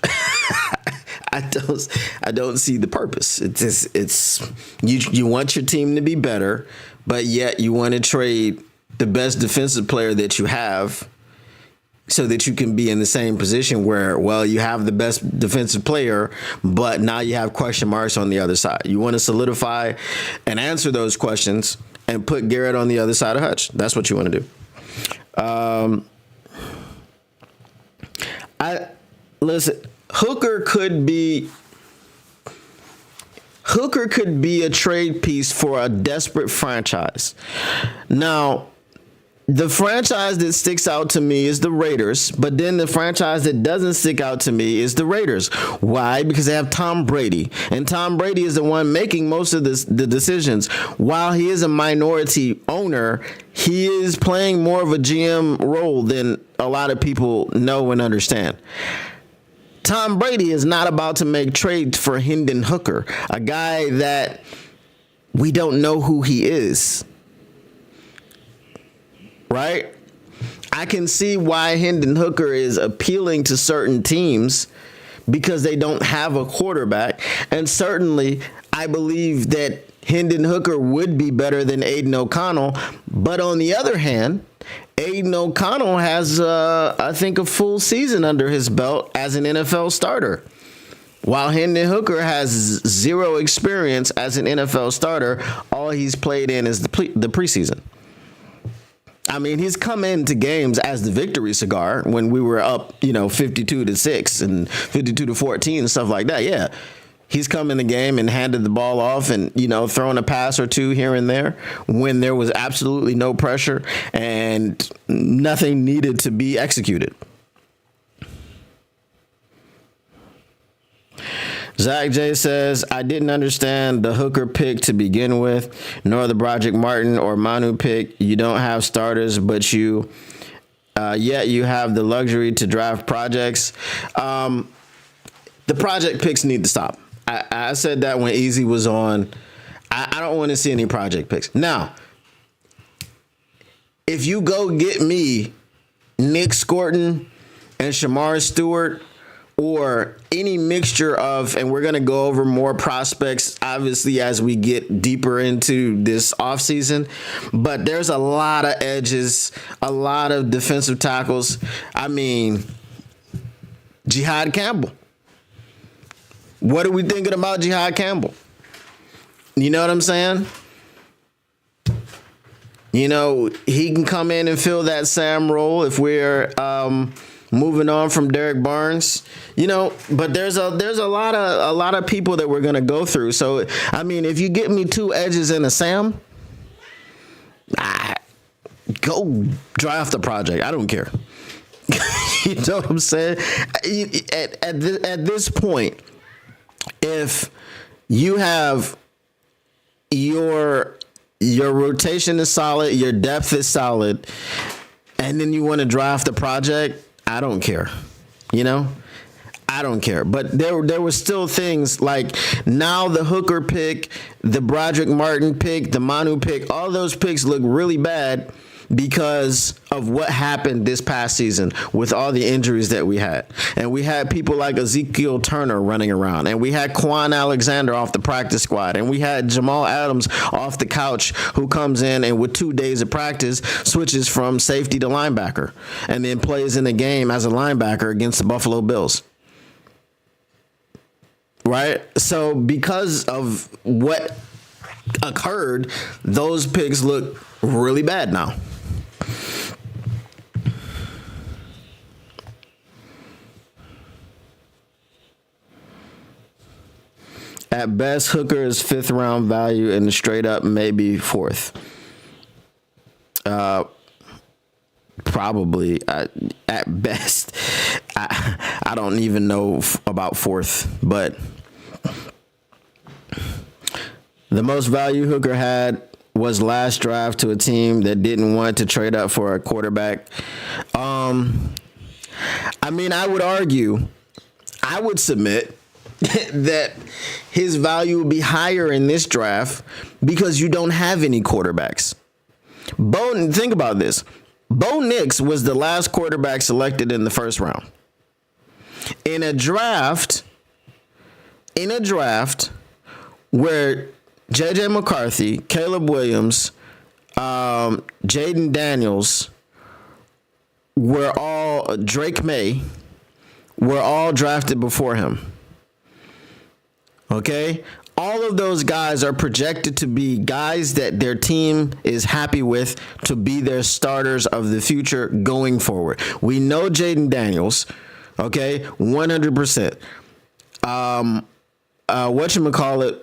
I don't see the purpose. It's you want your team to be better, but yet you want to trade the best defensive player that you have so that you can be in the same position where, well, you have the best defensive player, but now you have question marks on the other side. You want to solidify and answer those questions and put Garrett on the other side of Hutch. That's what you want to do. Listen, Hooker could be a trade piece for a desperate franchise. Now, the franchise that sticks out to me is the Raiders, but then the franchise that doesn't stick out to me is the Raiders. Why? Because they have Tom Brady, and Tom Brady is the one making most of the decisions. While he is a minority owner, he is playing more of a GM role than a lot of people know and understand. Tom Brady is not about to make trades for Hendon Hooker, a guy that we don't know who he is. Right? I can see why Hendon Hooker is appealing to certain teams because they don't have a quarterback. And certainly, I believe that Hendon Hooker would be better than Aidan O'Connell. But on the other hand, Aidan O'Connell has, I think, a full season under his belt as an NFL starter, while Hendon Hooker has zero experience as an NFL starter. All he's played in is the preseason. I mean, he's come into games as the victory cigar when we were up, 52-6 and 52-14 and stuff like that. Yeah. He's come in the game and handed the ball off and, thrown a pass or two here and there when there was absolutely no pressure and nothing needed to be executed. Zach J says, I didn't understand the Hooker pick to begin with, nor the Broderick Martin or Manu pick. You don't have starters, but yet you have the luxury to draft projects. The project picks need to stop. I said that when Easy was on. I don't want to see any project picks. Now, if you go get me Nick Scorton and Shamar Stewart or any mixture of, and we're going to go over more prospects, obviously, as we get deeper into this offseason, but there's a lot of edges, a lot of defensive tackles. I mean, Jihad Campbell. What are we thinking about Jihad Campbell? You know what I'm saying? He can come in and fill that Sam role if we're moving on from Derek Barnes. But there's a lot of people that we're gonna go through. So I mean, if you get me two edges and a Sam, go draft the project. I don't care. You know what I'm saying? At this point, if you have your rotation is solid, your depth is solid, and then you want to draft the project, I don't care. I don't care. But there were still things like now the Hooker pick, the Broderick Martin pick, the Manu pick, all those picks look really bad because of what happened this past season with all the injuries that we had. And we had people like Ezekiel Turner running around, and we had Quan Alexander off the practice squad, and we had Jamal Adams off the couch who comes in and with 2 days of practice switches from safety to linebacker and then plays in the game as a linebacker against the Buffalo Bills. Right? So because of what occurred, those picks look really bad now. At best, Hooker is 5th round value and straight up maybe 4th. Probably at best. I don't even know about 4th, but the most value Hooker had was last draft to a team that didn't want to trade up for a quarterback. I mean, I would submit that his value would be higher in this draft because you don't have any quarterbacks. Think about this. Bo Nix was the last quarterback selected in the 1st round. In a draft where J.J. McCarthy, Caleb Williams, Jaden Daniels Drake May were all drafted before him. Okay? All of those guys are projected to be guys that their team is happy with to be their starters of the future going forward. We know Jaden Daniels, okay? 100%. Whatchamacallit,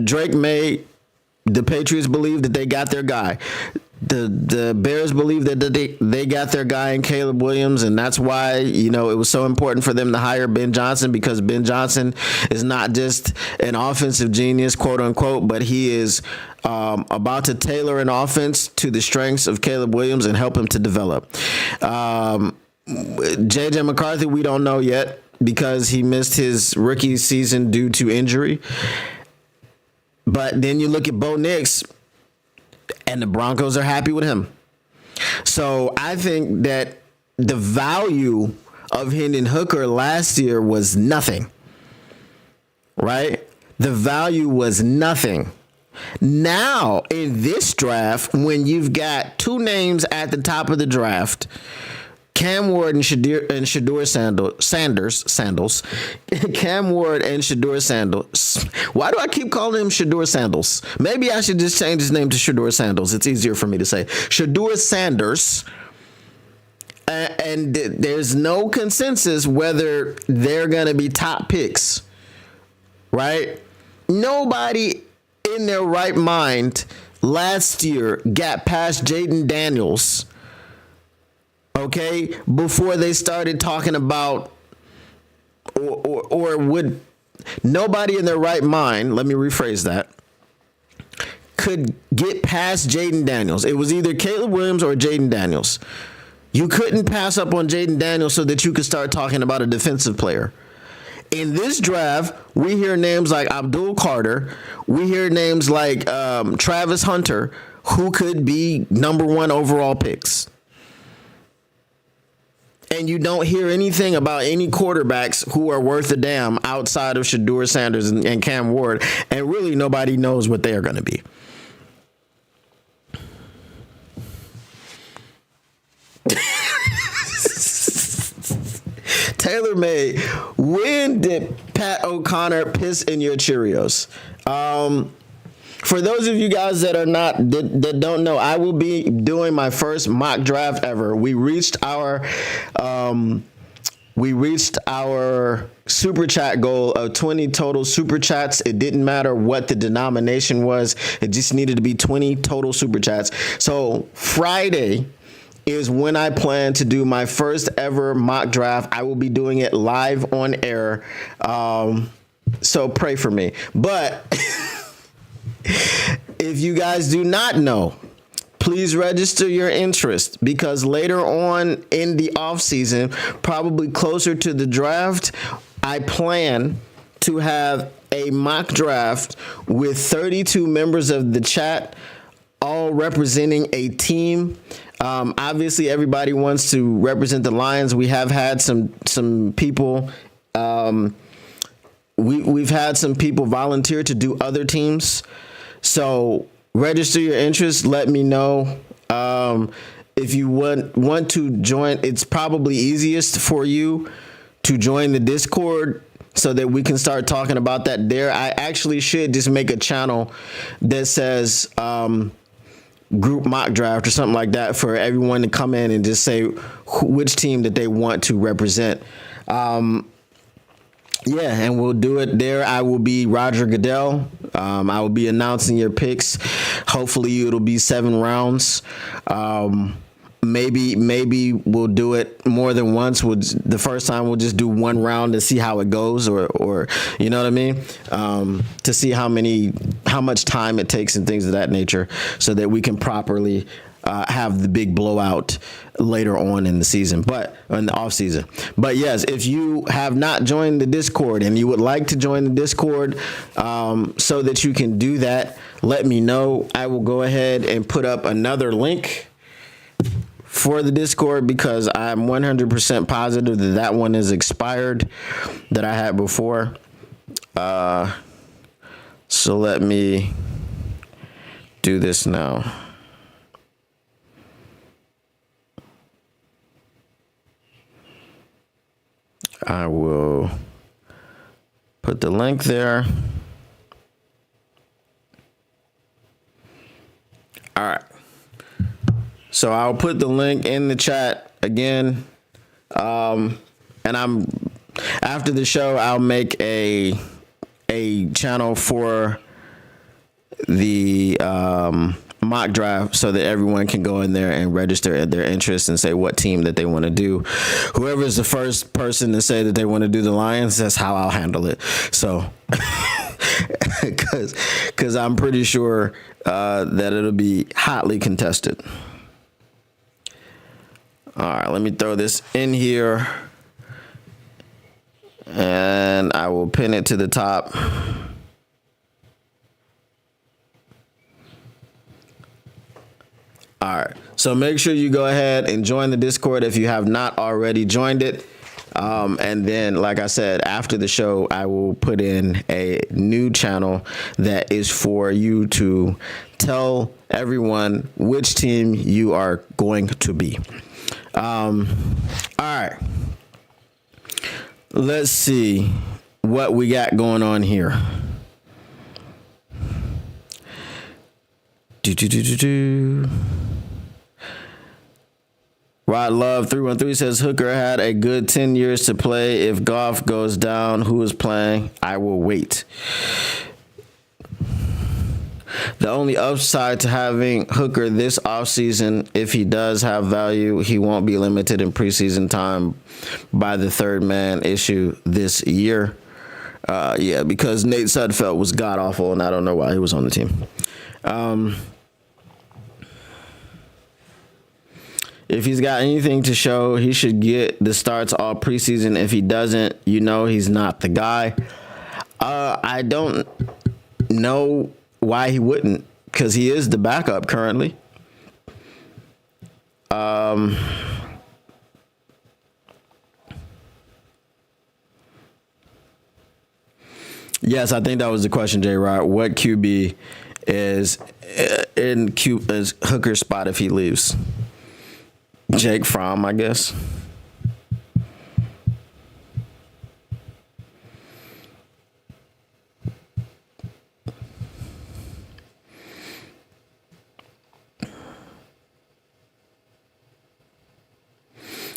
Drake May, the Patriots believe that they got their guy. The Bears believe that they got their guy in Caleb Williams, and that's why, it was so important for them to hire Ben Johnson, because Ben Johnson is not just an offensive genius, quote unquote, but he is about to tailor an offense to the strengths of Caleb Williams and help him to develop. J.J. McCarthy, we don't know yet because he missed his rookie season due to injury. But then you look at Bo Nix, and the Broncos are happy with him. So I think that the value of Hendon Hooker last year was nothing, right? The value was nothing. Now, in this draft, when you've got two names at the top of the draft, Cam Ward and Shedeur Sandals. Cam Ward and Shedeur Sandals. Why do I keep calling him Shedeur Sandals? Maybe I should just change his name to Shedeur Sandals. It's easier for me to say. Shedeur Sanders. And there's no consensus whether they're going to be top picks, right? Nobody in their right mind last year got past Jaden Daniels, okay, before they started talking about or would nobody in their right mind, let me rephrase that, could get past Jaden Daniels. It was either Caleb Williams or Jaden Daniels. You couldn't pass up on Jaden Daniels so that you could start talking about a defensive player. In this draft, we hear names like Abdul Carter. We hear names like Travis Hunter, who could be number 1 overall picks. And you don't hear anything about any quarterbacks who are worth a damn outside of Shedeur Sanders and Cam Ward. And really, nobody knows what they are going to be. Taylor May, when did Pat O'Connor piss in your Cheerios? For those of you guys that don't know, I will be doing my first mock draft ever. We reached our super chat goal of 20 total super chats. It didn't matter what the denomination was. It just needed to be 20 total super chats. So Friday is when I plan to do my first ever mock draft. I will be doing it live on air. So pray for me. But if you guys do not know, please register your interest, because later on in the off season, probably closer to the draft, I plan to have a mock draft with 32 members of the chat, all representing a team. Obviously, everybody wants to represent the Lions. We have had some people. We've had some people volunteer to do other teams. So register your interest. Let me know if you want to join. It's probably easiest for you to join the Discord so that we can start talking about that there. I actually should just make a channel that says group mock draft or something like that for everyone to come in and just say which team that they want to represent. Yeah, and we'll do it there. I will be Roger Goodell. I will be announcing your picks. Hopefully it'll be 7 rounds. Maybe we'll do it more than once. The first time we'll just do 1 round to see how it goes, or you know what I mean, to see how much time it takes and things of that nature, so that we can properly have the big blowout later on in the season, but in the off season. But yes, if you have not joined the Discord and you would like to join the Discord, so that you can do that, let me know. I will go ahead and put up another link for the Discord, because I'm 100% positive that one is expired that I had before. So let me do this now. I will put the link there. All right. So I'll put the link in the chat again. And after the show, I'll make a channel for the mock draft so that everyone can go in there and register their interest and say what team that they want to do. Whoever is the first person to say that they want to do the Lions, that's how I'll handle it. So, because I'm pretty sure that it'll be hotly contested. All right, let me throw this in here, and I will pin it to the top. All right, so make sure you go ahead and join the Discord if you have not already joined it. And then, like I said, after the show, I will put in a new channel that is for you to tell everyone which team you are going to be. All right. Let's see what we got going on here. Rod Love 313 says Hooker had a good 10 years to play. If Goff goes down, who is playing? I will wait. The only upside to having Hooker this offseason, if he does have value, he won't be limited in preseason time by the third man issue this year. Yeah, because Nate Sudfeld was god awful, and I don't know why he was on the team. If he's got anything to show, he should get the starts all preseason. If he doesn't, he's not the guy. I don't know why he wouldn't, because he is the backup currently. Yes, I think that was the question, J-Rod. What QB is in is Hooker's spot if he leaves? Jake Fromm, I guess.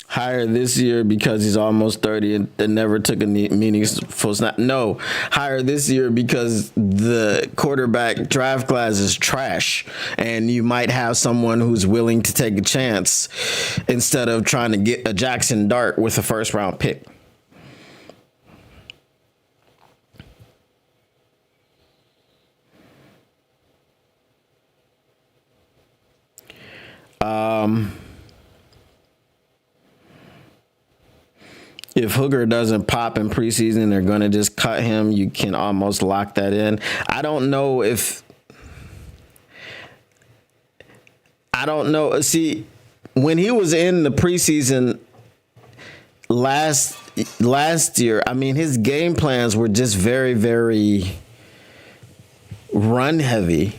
Hire this year because he's almost 30 and never took a meaningful snap. No, hire this year because the quarterback draft class is trash, and you might have someone who's willing to take a chance instead of trying to get a Jackson Dart with a first round pick. If Hooker doesn't pop in preseason, they're going to just cut him. You can almost lock that in. I don't know. See, when he was in the preseason last year, I mean, his game plans were just very, very run heavy,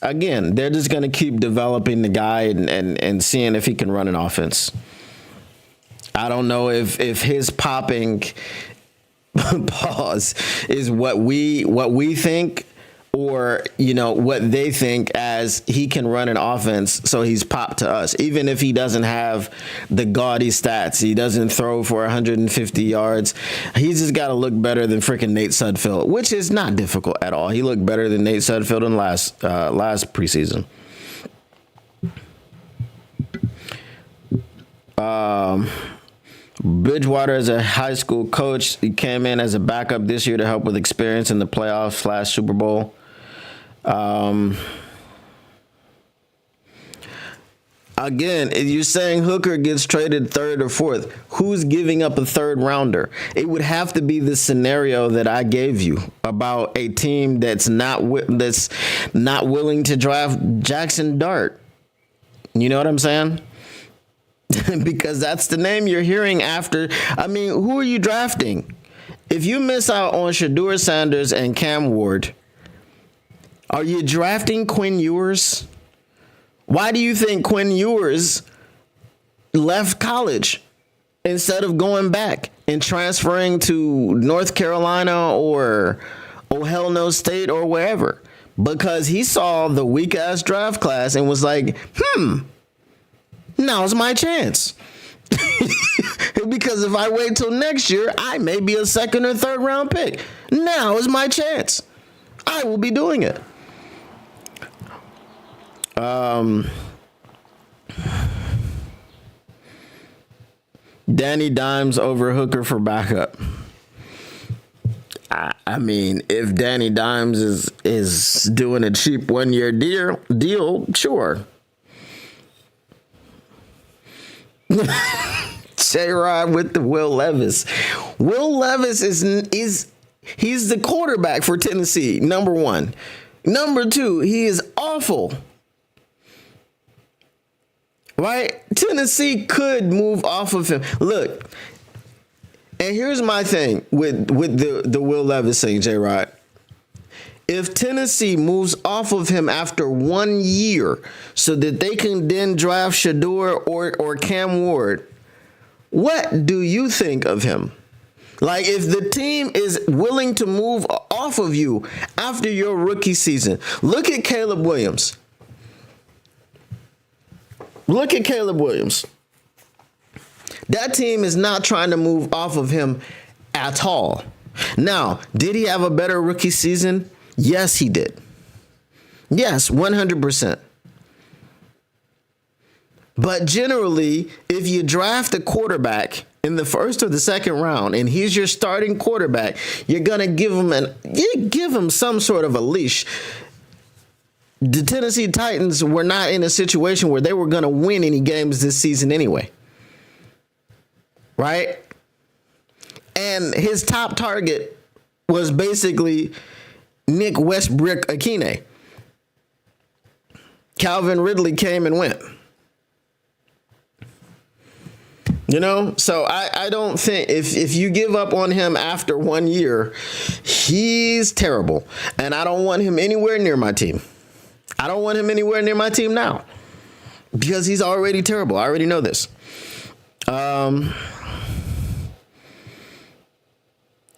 Again, they're just going to keep developing the guy and seeing if he can run an offense. I don't know if his popping pause is what we think, or what they think as he can run an offense, so he's popped to us. Even if he doesn't have the gaudy stats, he doesn't throw for 150 yards. He's just got to look better than freaking Nate Sudfeld, which is not difficult at all. He looked better than Nate Sudfeld in last preseason. Bridgewater as a high school coach, he came in as a backup this year to help with experience in the playoffs / Super Bowl. Again, if you're saying Hooker gets traded third or fourth, who's giving up a third rounder? It would have to be the scenario that I gave you about a team that's not willing to draft Jackson Dart. You know what I'm saying? Because that's the name you're hearing after. I mean, who are you drafting? If you miss out on Shedeur Sanders and Cam Ward, are you drafting Quinn Ewers? Why do you think Quinn Ewers left college instead of going back and transferring to North Carolina or hell no State or wherever? Because he saw the weak-ass draft class and was like, now's my chance. Because if I wait till next year, I may be a second or third round pick. Now is my chance. I will be doing it. Danny Dimes over Hooker for backup. I mean, if Danny Dimes is doing a cheap 1-year deal, sure. J-Rod with the Will Levis. Will Levis he's the quarterback for Tennessee, number one. Number two, he is awful. right? Tennessee could move off of him. Look, and here's my thing with the Will Levis thing, J-Rod. If Tennessee moves off of him after 1 year so that they can then draft Shador or Cam Ward, what do you think of him? Like, if the team is willing to move off of you after your rookie season, look at Caleb Williams. Look at Caleb Williams. That team is not trying to move off of him at all. Now, did he have a better rookie season? Yes, he did. Yes, 100%. But generally, if you draft a quarterback in the first or the second round and he's your starting quarterback, you're going to give him some sort of a leash. The Tennessee Titans were not in a situation where they were going to win any games this season anyway. Right? And his top target was basically Nick Westbrook-Akine. Calvin Ridley came and went. You know, so I don't think if you give up on him after 1 year, he's terrible. And I don't want him anywhere near my team. I don't want him anywhere near my team now because he's already terrible. I already know this.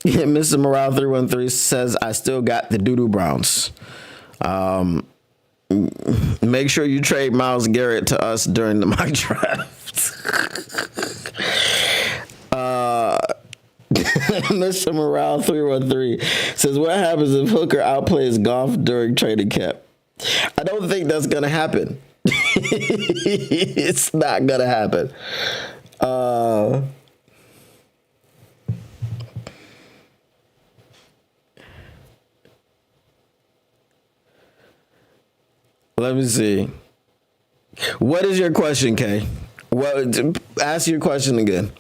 Yeah, Mr. Morale 313 says, I still got the Doo-Doo Browns. Make sure you trade Myles Garrett to us during the mock draft. Mr. Morale 313 says, what happens if Hooker outplays Goff during training camp? I don't think that's going to happen. It's not going to happen. Let me see. What is your question, Kay? Well, ask your question again.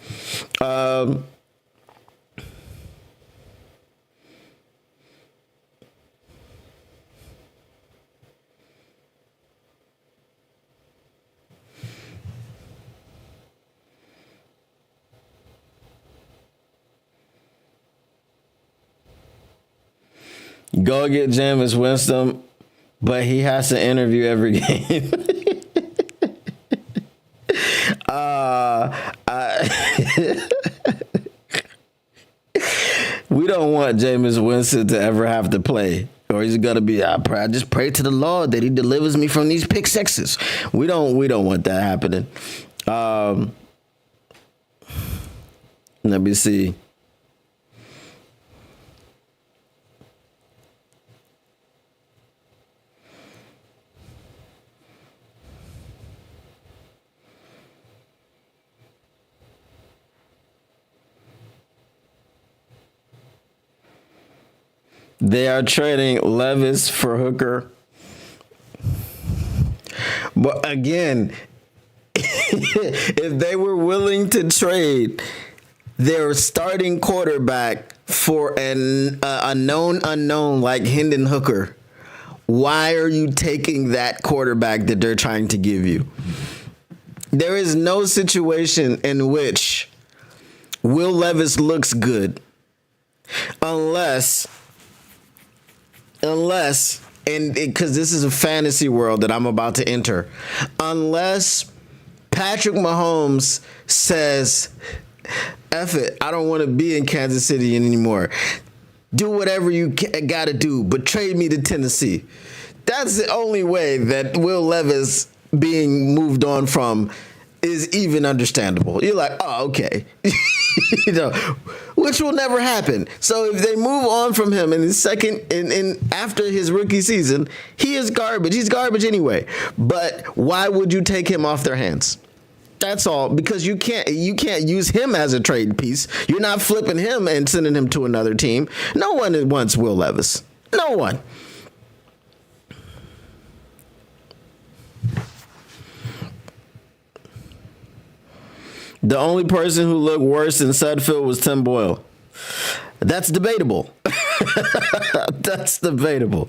Go get Jameis Winston, but he has to interview every game. We don't want Jameis Winston to ever have to play, or he's gonna be. I just pray to the Lord that He delivers me from these pick sixes. We don't want that happening. Let me see. They are trading Levis for Hooker. But again, if they were willing to trade their starting quarterback for a known unknown like Hendon Hooker, why are you taking that quarterback that they're trying to give you? There is no situation in which Will Levis looks good unless, and because this is a fantasy world that I'm about to enter, unless Patrick Mahomes says, F it, I don't want to be in Kansas City anymore. Do whatever you got to do, but trade me to Tennessee. That's the only way that Will Levis being moved on from is even understandable. You're like, oh, okay. You know, which will never happen. So if they move on from him in his second, in after his rookie season, he is garbage. He's garbage anyway. But why would you take him off their hands? That's all, because you can't use him as a trade piece. You're not flipping him and sending him to another team. No one wants Will Levis. No one. The only person who looked worse than Sudfeld was Tim Boyle. That's debatable. That's debatable.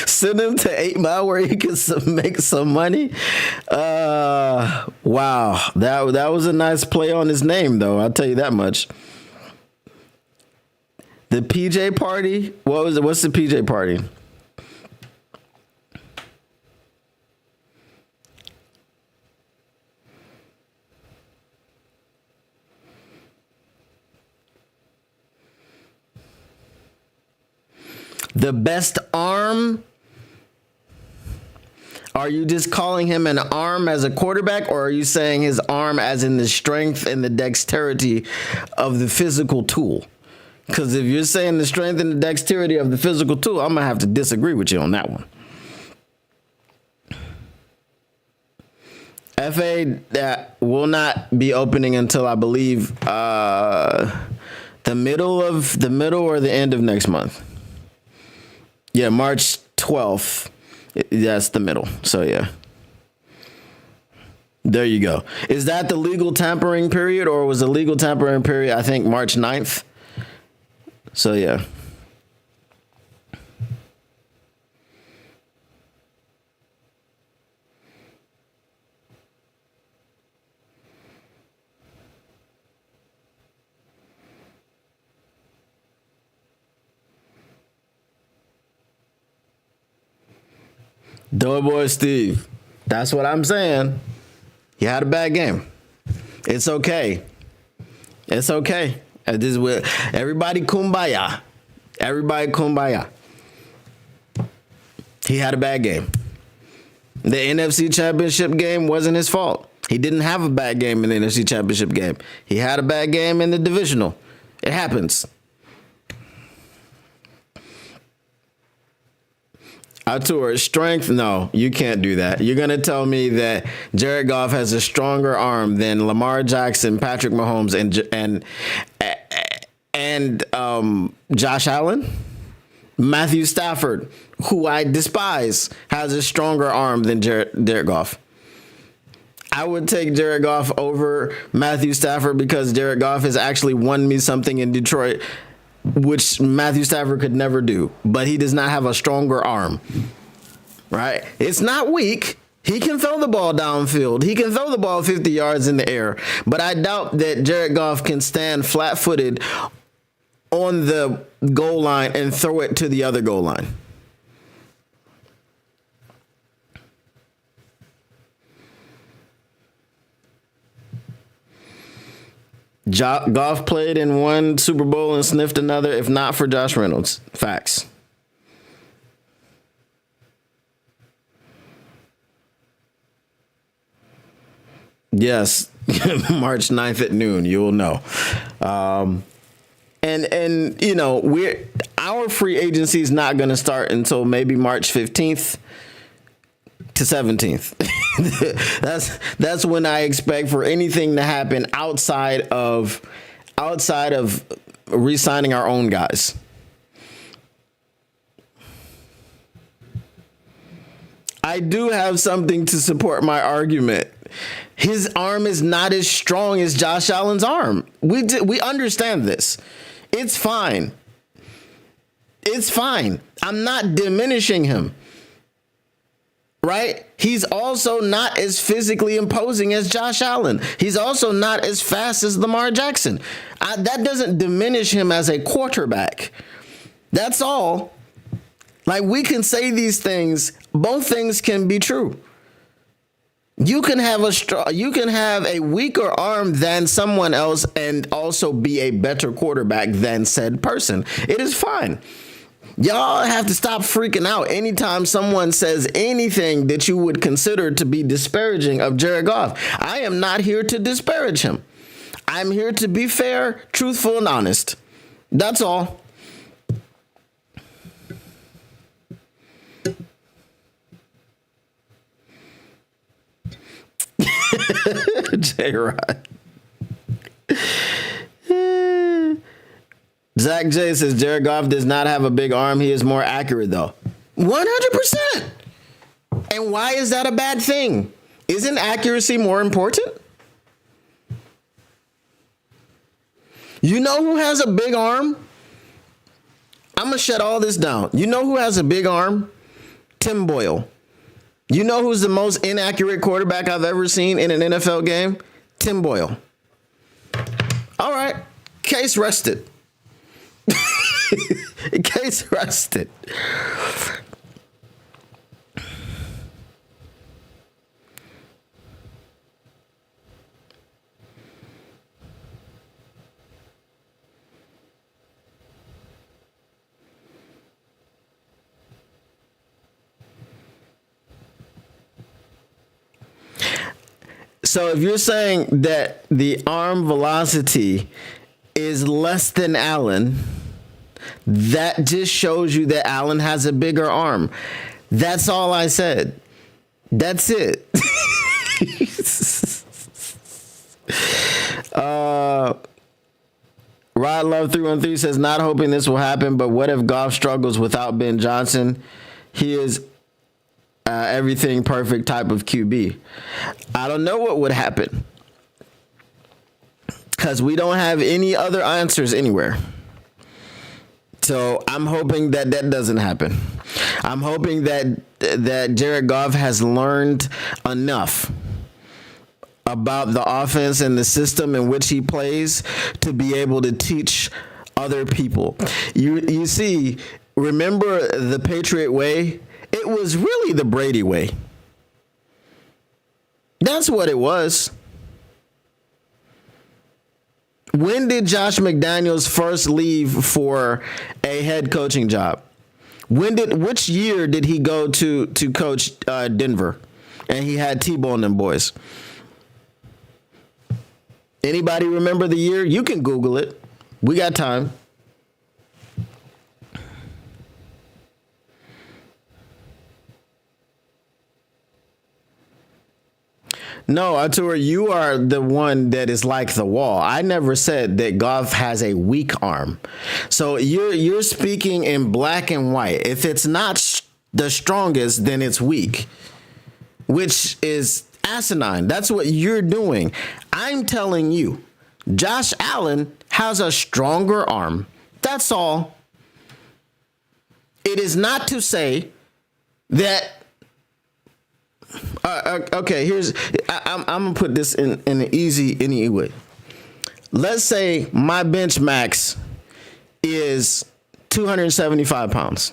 Send him to 8 Mile where he can make some money. Wow, that was a nice play on his name, though. I'll tell you that much. The PJ party. What was it? What's the PJ party? The best arm. Are you just calling him an arm as a quarterback, or are you saying his arm as in the strength and the dexterity of the physical tool? Because if you're saying the strength and the dexterity of the physical tool, I'm going to have to disagree with you on that one. FA that will not be opening until I believe the middle or the end of next month. Yeah, March 12th. That's the middle. So, yeah. There you go. Is that the legal tampering period, or was the legal tampering period, I think, March 9th? So, yeah. Doughboy Steve. That's what I'm saying. He had a bad game. It's okay. It's okay. This is everybody kumbaya. Everybody kumbaya. He had a bad game. The NFC Championship game wasn't his fault. He didn't have a bad game in the NFC Championship game. He had a bad game in the divisional. It happens. Artur, strength? No, you can't do that. You're going to tell me that Jared Goff has a stronger arm than Lamar Jackson, Patrick Mahomes, and Josh Allen? Matthew Stafford, who I despise, has a stronger arm than Jared Goff. I would take Jared Goff over Matthew Stafford because Jared Goff has actually won me something in Detroit, which Matthew Stafford could never do, but he does not have a stronger arm, right? It's not weak. He can throw the ball downfield. He can throw the ball 50 yards in the air, but I doubt that Jared Goff can stand flat-footed on the goal line and throw it to the other goal line. Goff played in one Super Bowl and sniffed another, if not for Josh Reynolds. Facts. Yes, March 9th at noon, you'll know. And you know, our free agency is not going to start until maybe March 15th to 17th. that's when I expect for anything to happen outside of re-signing our own guys. I do have something to support my argument. His arm is not as strong as Josh Allen's arm. We understand this. It's fine. It's fine. I'm not diminishing him. Right? He's also not as physically imposing as Josh Allen. He's also not as fast as Lamar Jackson. That doesn't diminish him as a quarterback. That's all. Like, we can say these things. Both things can be true. You can have a weaker arm than someone else and also be a better quarterback than said person. It is fine. Y'all have to stop freaking out anytime someone says anything that you would consider to be disparaging of Jared Goff. I am not here to disparage him. I'm here to be fair, truthful, and honest. That's all. J-Rod. Zach J says Jared Goff does not have a big arm. He is more accurate, though. 100%. And why is that a bad thing? Isn't accuracy more important? You know who has a big arm? I'm going to shut all this down. You know who has a big arm? Tim Boyle. You know who's the most inaccurate quarterback I've ever seen in an NFL game? Tim Boyle. All right. Case rested. Case rested. So if you're saying that the arm velocity is less than Allen, that just shows you that Allen has a bigger arm. That's all I said. That's it. Rod Love 313 says, not hoping this will happen, but what if Goff struggles without Ben Johnson? He is everything perfect type of QB. I don't know what would happen because we don't have any other answers anywhere. So I'm hoping that that doesn't happen. I'm hoping that Jared Goff has learned enough about the offense and the system in which he plays to be able to teach other people. You see, remember the Patriot way? It was really the Brady way. That's what it was. When did Josh McDaniels first leave for a head coaching job? Which year did he go to coach Denver? And he had Tebow and them boys. Anybody remember the year? You can Google it. We got time. No, Artur, you are the one that is like the wall. I never said that Goff has a weak arm. So you're speaking in black and white. If it's not the strongest, then it's weak, which is asinine. That's what you're doing. I'm telling you, Josh Allen has a stronger arm. That's all. It is not to say that. Okay, I'm gonna put this in an easy way. Let's say my bench max is 275 pounds,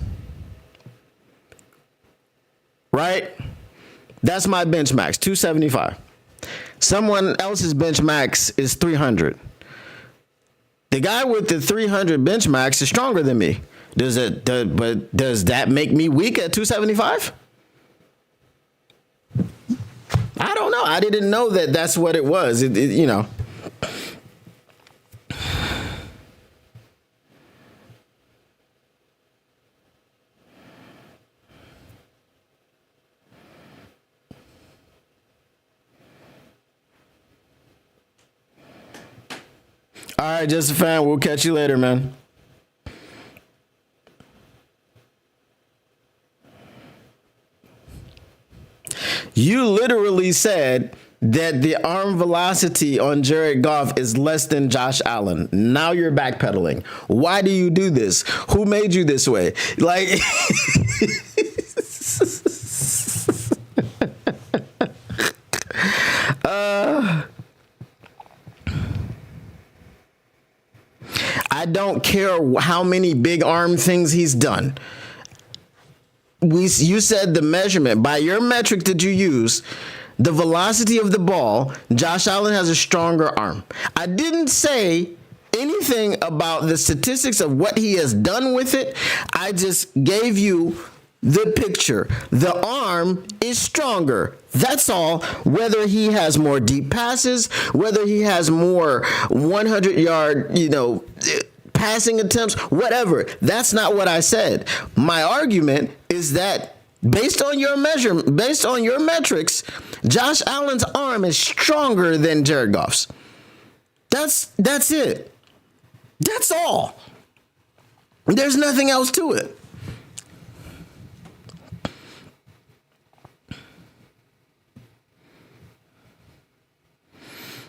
right? That's my bench max, 275. Someone else's bench max is 300. The guy with the 300 bench max is stronger than me. Does that make me weak at 275? I don't know. I didn't know that that's what it was. You know. All right, just a fan. We'll catch you later, man. You literally said that the arm velocity on Jared Goff is less than Josh Allen. Now you're backpedaling. Why do you do this? Who made you this way? Like, I don't care how many big arm things he's done. You said the measurement. By your metric that you use, the velocity of the ball, Josh Allen has a stronger arm. I didn't say anything about the statistics of what he has done with it. I just gave you the picture. The arm is stronger. That's all. Whether he has more deep passes, whether he has more 100-yard, passing attempts, whatever. That's not what I said. My argument is that based on your metrics, Josh Allen's arm is stronger than Jared Goff's. That's it. That's all. There's nothing else to it.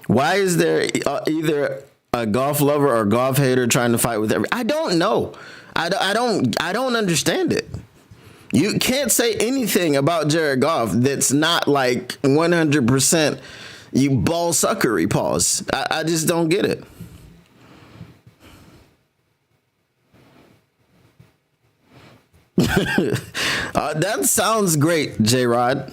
Why is there either a Goff lover or Goff hater trying to fight with I don't know. I don't understand it. You can't say anything about Jared Goff that's not like 100% you ball suckery. Pause. I just don't get it. That sounds great, J-Rod.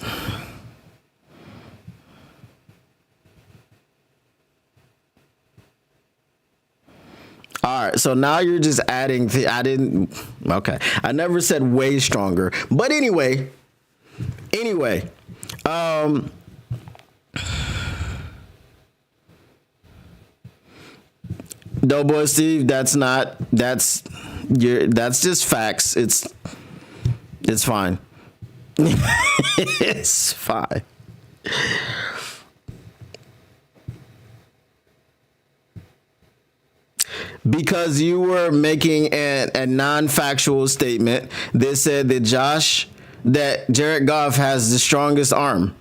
All right, so now you're just adding. I didn't. Okay, I never said way stronger, but anyway. Doughboy Steve, that's just facts. It's fine. It's fine. Because you were making a non-factual statement that said that Jared Goff has the strongest arm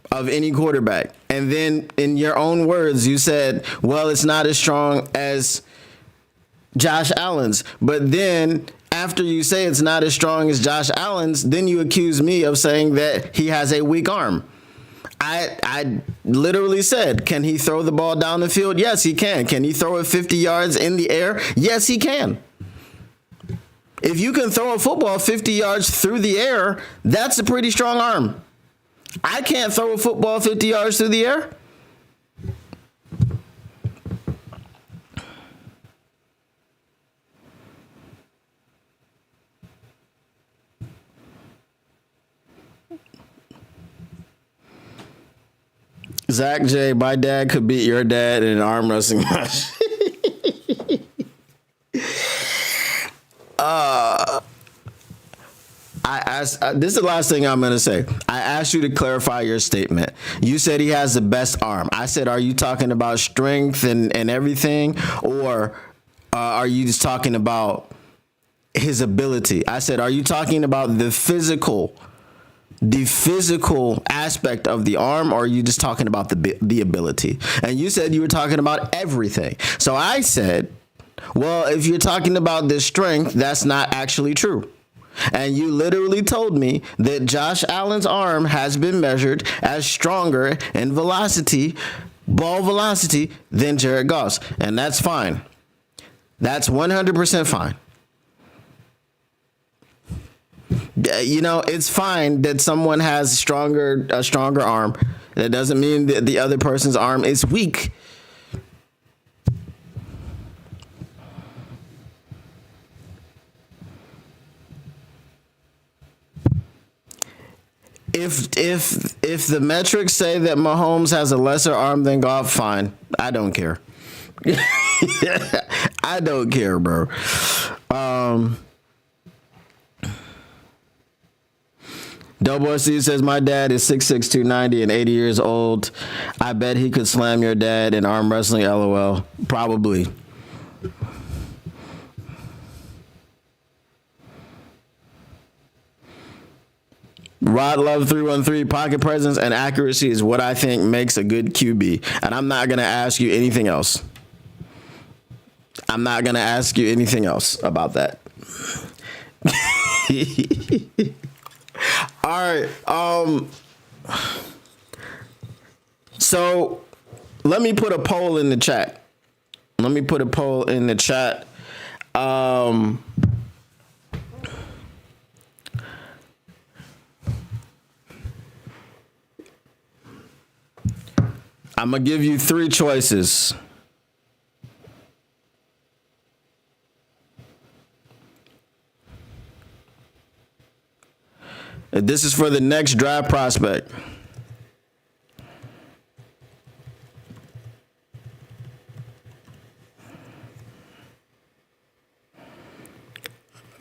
of any quarterback. And then in your own words, you said, well, it's not as strong as Josh Allen's. But then after you say it's not as strong as Josh Allen's, then you accuse me of saying that he has a weak arm. I literally said, can he throw the ball down the field? Yes, he can. Can he throw it 50 yards in the air? Yes, he can. If you can throw a football 50 yards through the air, that's a pretty strong arm. I can't throw a football 50 yards through the air. Zach J, my dad could beat your dad in an arm wrestling match. This is the last thing I'm going to say. I asked you to clarify your statement. You said he has the best arm. I said, are you talking about strength and everything? Or are you just talking about his ability? I said, are you talking about the physical aspect of the arm, or are you just talking about the ability? And you said you were talking about everything. So I said, well, if you're talking about the strength, that's not actually true. And you literally told me that Josh Allen's arm has been measured as stronger in velocity, ball velocity, than Jared Goff's. And that's fine. That's 100% fine. You know, it's fine that someone has a stronger arm. That doesn't mean that the other person's arm is weak. If the metrics say that Mahomes has a lesser arm than Goff, fine. I don't care. I don't care, bro. Doughboy Steve says, my dad is 6'6", 290 and 80 years old. I bet he could slam your dad in arm wrestling, LOL. Probably. Rod Love 313, pocket presence and accuracy is what I think makes a good QB. And I'm not going to ask you anything else. I'm not going to ask you anything else about that. All right. So let me put a poll in the chat. I'm going to give you 3 choices. This is for the next draft prospect.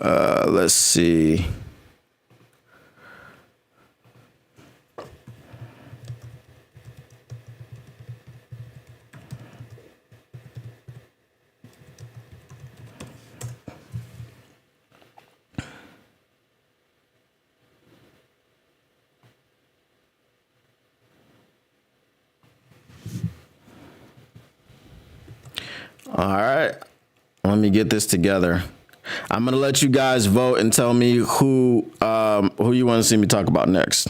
Let's see. All right, let me get this together. I'm gonna let you guys vote and tell me who you want to see me talk about next.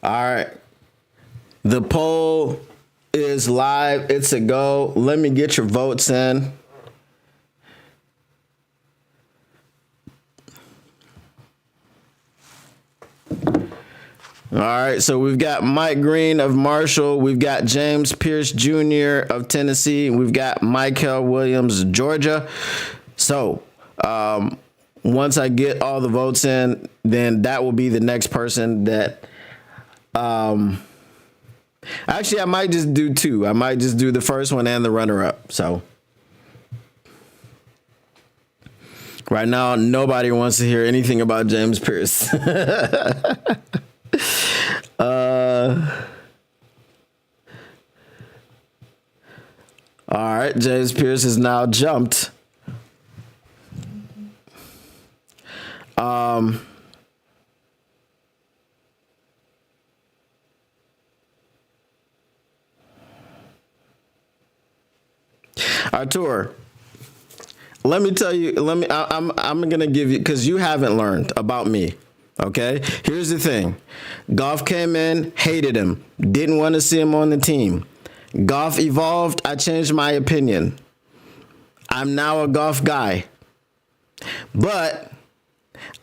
All right. The poll is live. It's a go. Let me get your votes in. All right, so we've got Mike Green of Marshall. We've got James Pierce Jr. of Tennessee. We've got Michael Williams, Georgia. So once I get all the votes in, then that will be the next person that actually, I might just do two. I might just do the first one and the runner-up. So right now, nobody wants to hear anything about James Pierce. All right, James Pierce has now jumped. Artur, let me tell you. I'm gonna give you, because you haven't learned about me. Okay, here's the thing. Goff came in, hated him, didn't want to see him on the team. Goff evolved. I changed my opinion. I'm now a Goff guy. But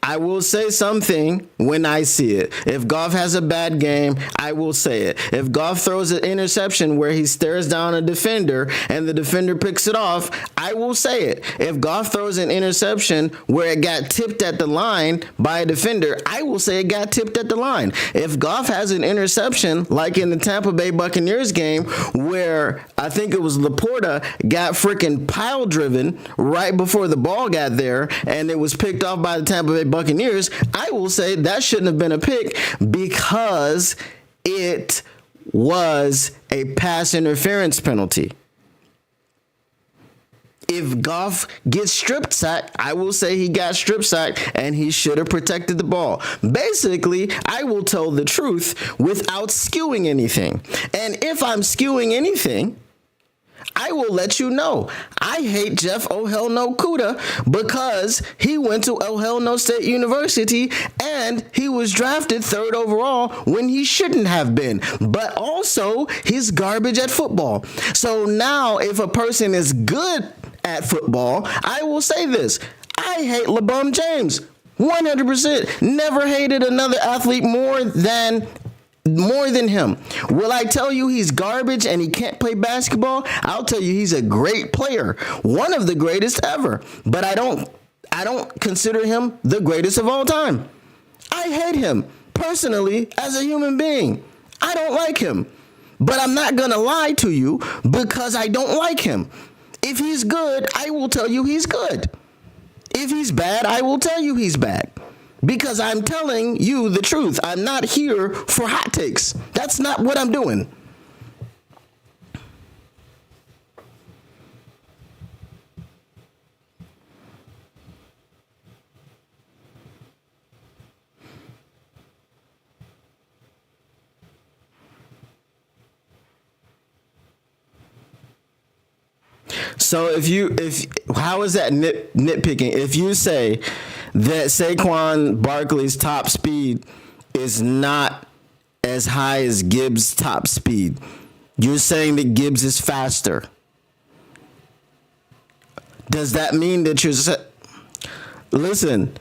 I will say something when I see it. If Goff has a bad game, I will say it. If Goff throws an interception where he stares down a defender and the defender picks it off, I will say it. If Goff throws an interception where it got tipped at the line by a defender, I will say it got tipped at the line. If Goff has an interception, like in the Tampa Bay Buccaneers game, where I think it was LaPorta got freaking pile driven right before the ball got there and it was picked off by the Tampa Bay Buccaneers, I will say that shouldn't have been a pick because it was a pass interference penalty. If Goff gets strip sacked, I will say he got strip sacked and he should have protected the ball. Basically, I will tell the truth without skewing anything. And if I'm skewing anything, I will let you know. I hate Jeff Oh Hell No Kuda because he went to Oh Hell No State University and he was drafted 3rd overall when he shouldn't have been. But also, he's garbage at football. So now, if a person is good at football, I will say this. I hate LeBron James. 100%. Never hated another athlete more than him. Will I tell you he's garbage and he can't play basketball? I'll tell you he's a great player, one of the greatest ever. But I don't consider him the greatest of all time. I hate him personally as a human being. I don't like him. But I'm not gonna lie to you because I don't like him. If he's good, I will tell you he's good. If he's bad, I will tell you he's bad. Because I'm telling you the truth. I'm not here for hot takes. That's not what I'm doing. So how is that nitpicking? If you say that Saquon Barkley's top speed is not as high as Gibbs' top speed, you're saying that Gibbs is faster. Does that mean that listen,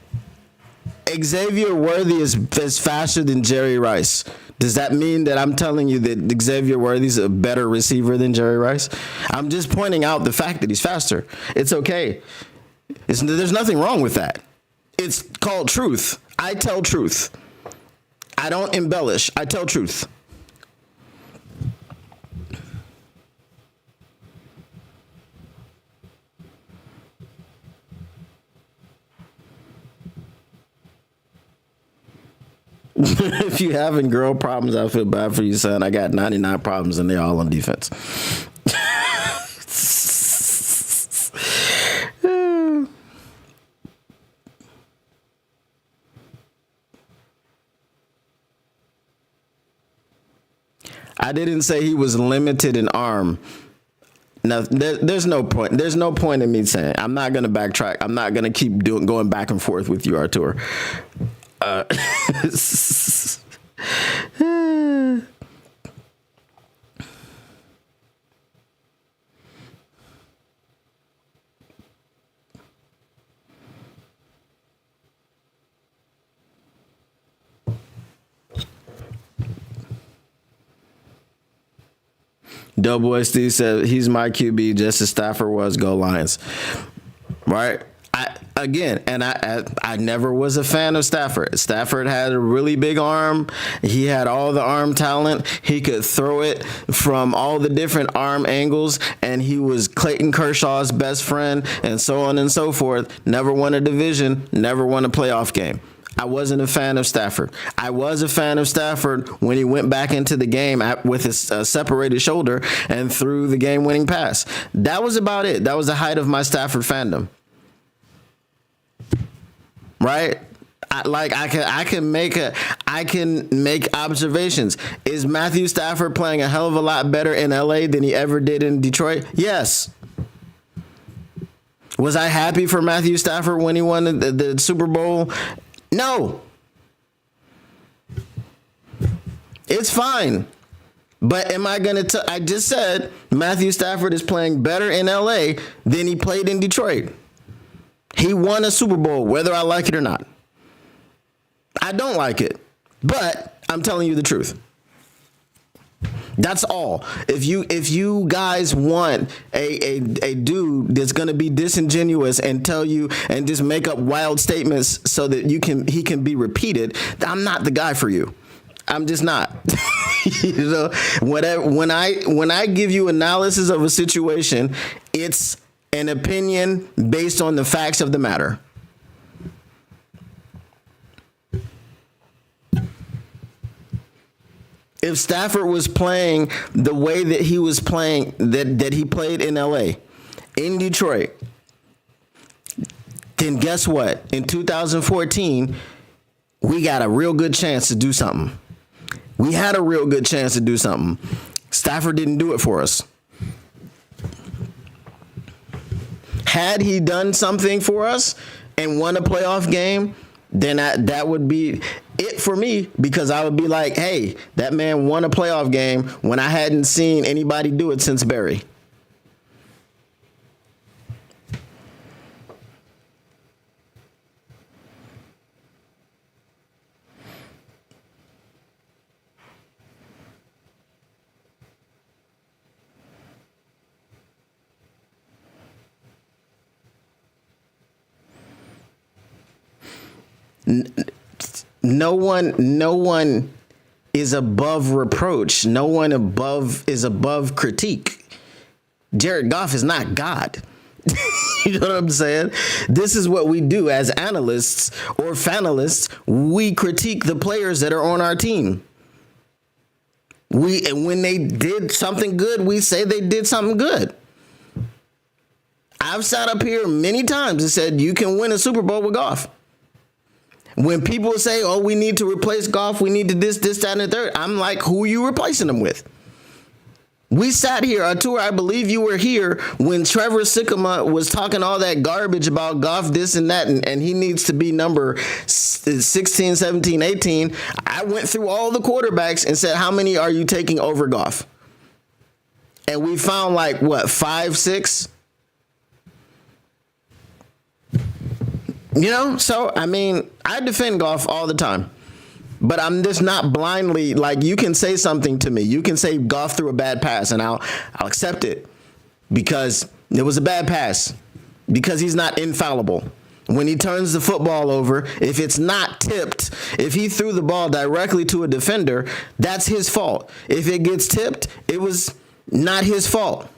Xavier Worthy is faster than Jerry Rice? Does that mean that I'm telling you that Xavier Worthy's a better receiver than Jerry Rice? I'm just pointing out the fact that he's faster. It's okay. There's nothing wrong with that. It's called truth. I tell truth. I don't embellish. I tell truth. If you having girl problems, I feel bad for you, son. I got 99 problems and they're all on defense. I didn't say he was limited in arm. No, there's no point. There's no point in me saying. I'm not going to backtrack. I'm not going to keep going back and forth with you, Artur. Doughboy Steve said he's my QB just as Stafford was. Go Lions. Right? I never was a fan of Stafford. Stafford had a really big arm. He had all the arm talent. He could throw it from all the different arm angles, and he was Clayton Kershaw's best friend, and so on and so forth. Never won a division, never won a playoff game. I wasn't a fan of Stafford. I was a fan of Stafford when he went back into the game with his separated shoulder and threw the game-winning pass. That was about it. That was the height of my Stafford fandom. Right? I can make observations. Is Matthew Stafford playing a hell of a lot better in LA than he ever did in Detroit? Yes. Was I happy for Matthew Stafford when he won the Super Bowl? No. It's fine. But am I going to I just said Matthew Stafford is playing better in LA than he played in Detroit. He won a Super Bowl, whether I like it or not. I don't like it, but I'm telling you the truth. That's all. If you guys want a dude that's gonna be disingenuous and tell you and just make up wild statements so that he can be repeated, I'm not the guy for you. I'm just not. You know, when I give you analysis of a situation, it's an opinion based on the facts of the matter. If Stafford was playing the way that he was playing, that he played in LA, in Detroit, then guess what? In 2014, we got a real good chance to do something. We had a real good chance to do something. Stafford didn't do it for us. Had he done something for us and won a playoff game, then that would be it for me, because I would be like, hey, that man won a playoff game when I hadn't seen anybody do it since Barry. No one is above reproach. No one is above critique. Jared Goff is not God. You know what I'm saying? This is what we do as analysts or fanalists. We critique the players that are on our team. And when they did something good, we say they did something good. I've sat up here many times and said you can win a Super Bowl with Goff. When people say, oh, we need to replace Goff, we need to this, that, and the third, I'm like, who are you replacing him with? We sat here, Artur, I believe you were here when Trevor Sikkema was talking all that garbage about Goff, this and that, and he needs to be number 16, 17, 18. I went through all the quarterbacks and said, how many are you taking over Goff? And we found 5, 6? You know, so, I mean, I defend Goff all the time, but I'm just not blindly, you can say something to me. You can say Goff threw a bad pass, and I'll accept it because it was a bad pass, because he's not infallible. When he turns the football over, if it's not tipped, if he threw the ball directly to a defender, that's his fault. If it gets tipped, it was not his fault.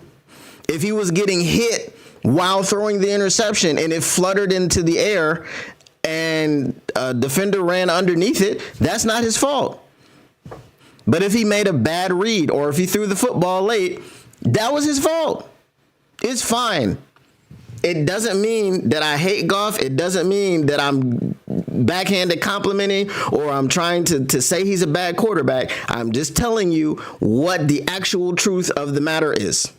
If he was getting hit while throwing the interception and it fluttered into the air, and a defender ran underneath it, that's not his fault. But if he made a bad read or if he threw the football late, that was his fault. It's fine. It doesn't mean that I hate Goff. It doesn't mean that I'm backhanded complimenting or I'm trying to say he's a bad quarterback. I'm just telling you what the actual truth of the matter is.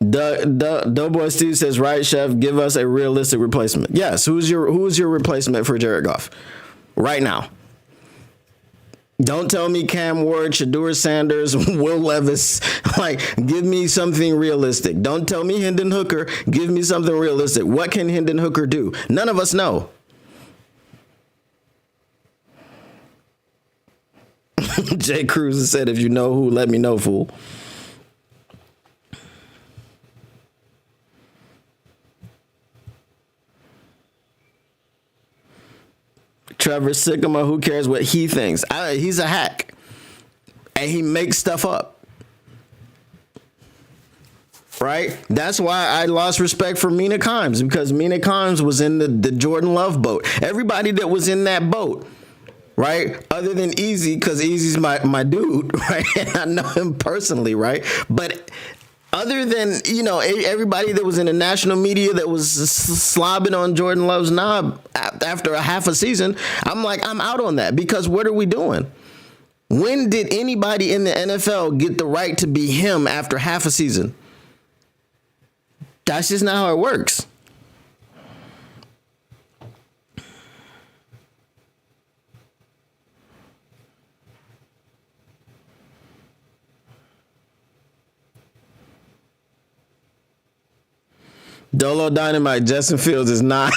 Doughboy Steve says, right, Chef, give us a realistic replacement. Yes, who's your replacement for Jared Goff right now? Don't tell me Cam Ward, Shedeur Sanders, Will Levis. Like, give me something realistic. Don't tell me Hendon Hooker. Give me something realistic. What can Hendon Hooker do? None of us know. Jay Cruz said, if you know who, let me know, fool. Trevor Sycamore, who cares what he thinks? He's a hack. And he makes stuff up. Right? That's why I lost respect for Mina Kimes, because Mina Kimes was in the Jordan Love boat. Everybody that was in that boat, right? Other than Easy, because Easy's my dude, right? And I know him personally, right? But other than, everybody that was in the national media that was slobbing on Jordan Love's knob after a half a season, I'm out on that, because what are we doing? When did anybody in the NFL get the right to be him after half a season? That's just not how it works. Dolo Dynamite, Justin Fields is not.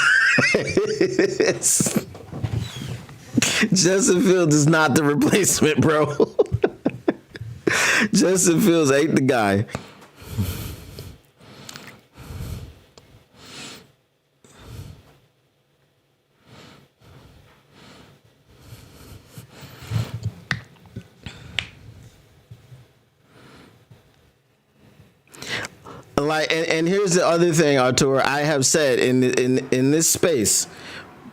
Justin Fields is not the replacement, bro. Justin Fields ain't the guy. And here's the other thing, Artur, I have said in this space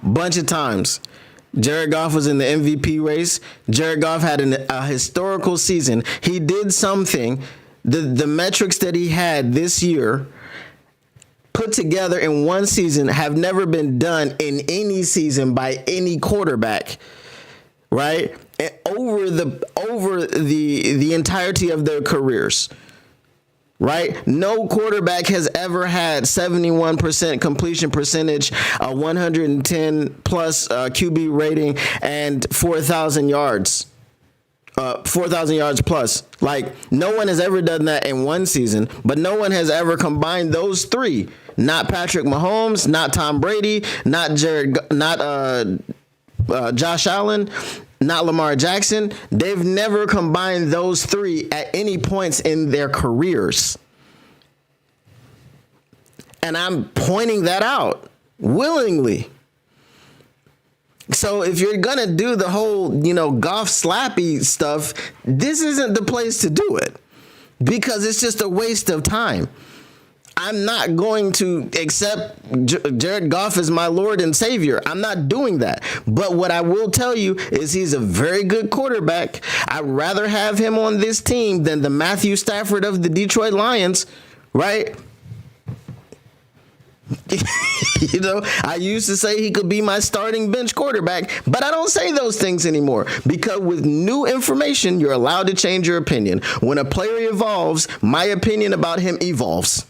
a bunch of times. Jared Goff was in the MVP race. Jared Goff had a historical season. He did something. The metrics that he had this year put together in one season have never been done in any season by any quarterback, right? And over the entirety of their careers. Right? No quarterback has ever had 71% completion percentage, a 110 plus QB rating, and 4,000 yards. 4,000 yards plus. Like, no one has ever done that in one season, but no one has ever combined those three. Not Patrick Mahomes, not Tom Brady, not Josh Allen, not Lamar Jackson. They've never combined those three at any points in their careers. And I'm pointing that out willingly. So if you're going to do the whole, Goff slappy stuff, this isn't the place to do it, because it's just a waste of time. I'm not going to accept Jared Goff as my Lord and Savior. I'm not doing that. But what I will tell you is he's a very good quarterback. I'd rather have him on this team than the Matthew Stafford of the Detroit Lions, right? I used to say he could be my starting bench quarterback, but I don't say those things anymore, because with new information, you're allowed to change your opinion. When a player evolves, my opinion about him evolves.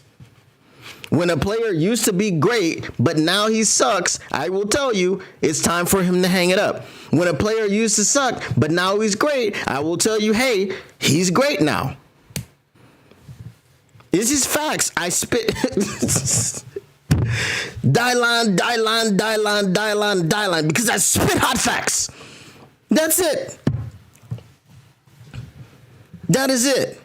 When a player used to be great, but now he sucks, I will tell you it's time for him to hang it up. When a player used to suck, but now he's great, I will tell you, hey, he's great now. This is facts. I spit. Die line, because I spit hot facts. That's it. That is it.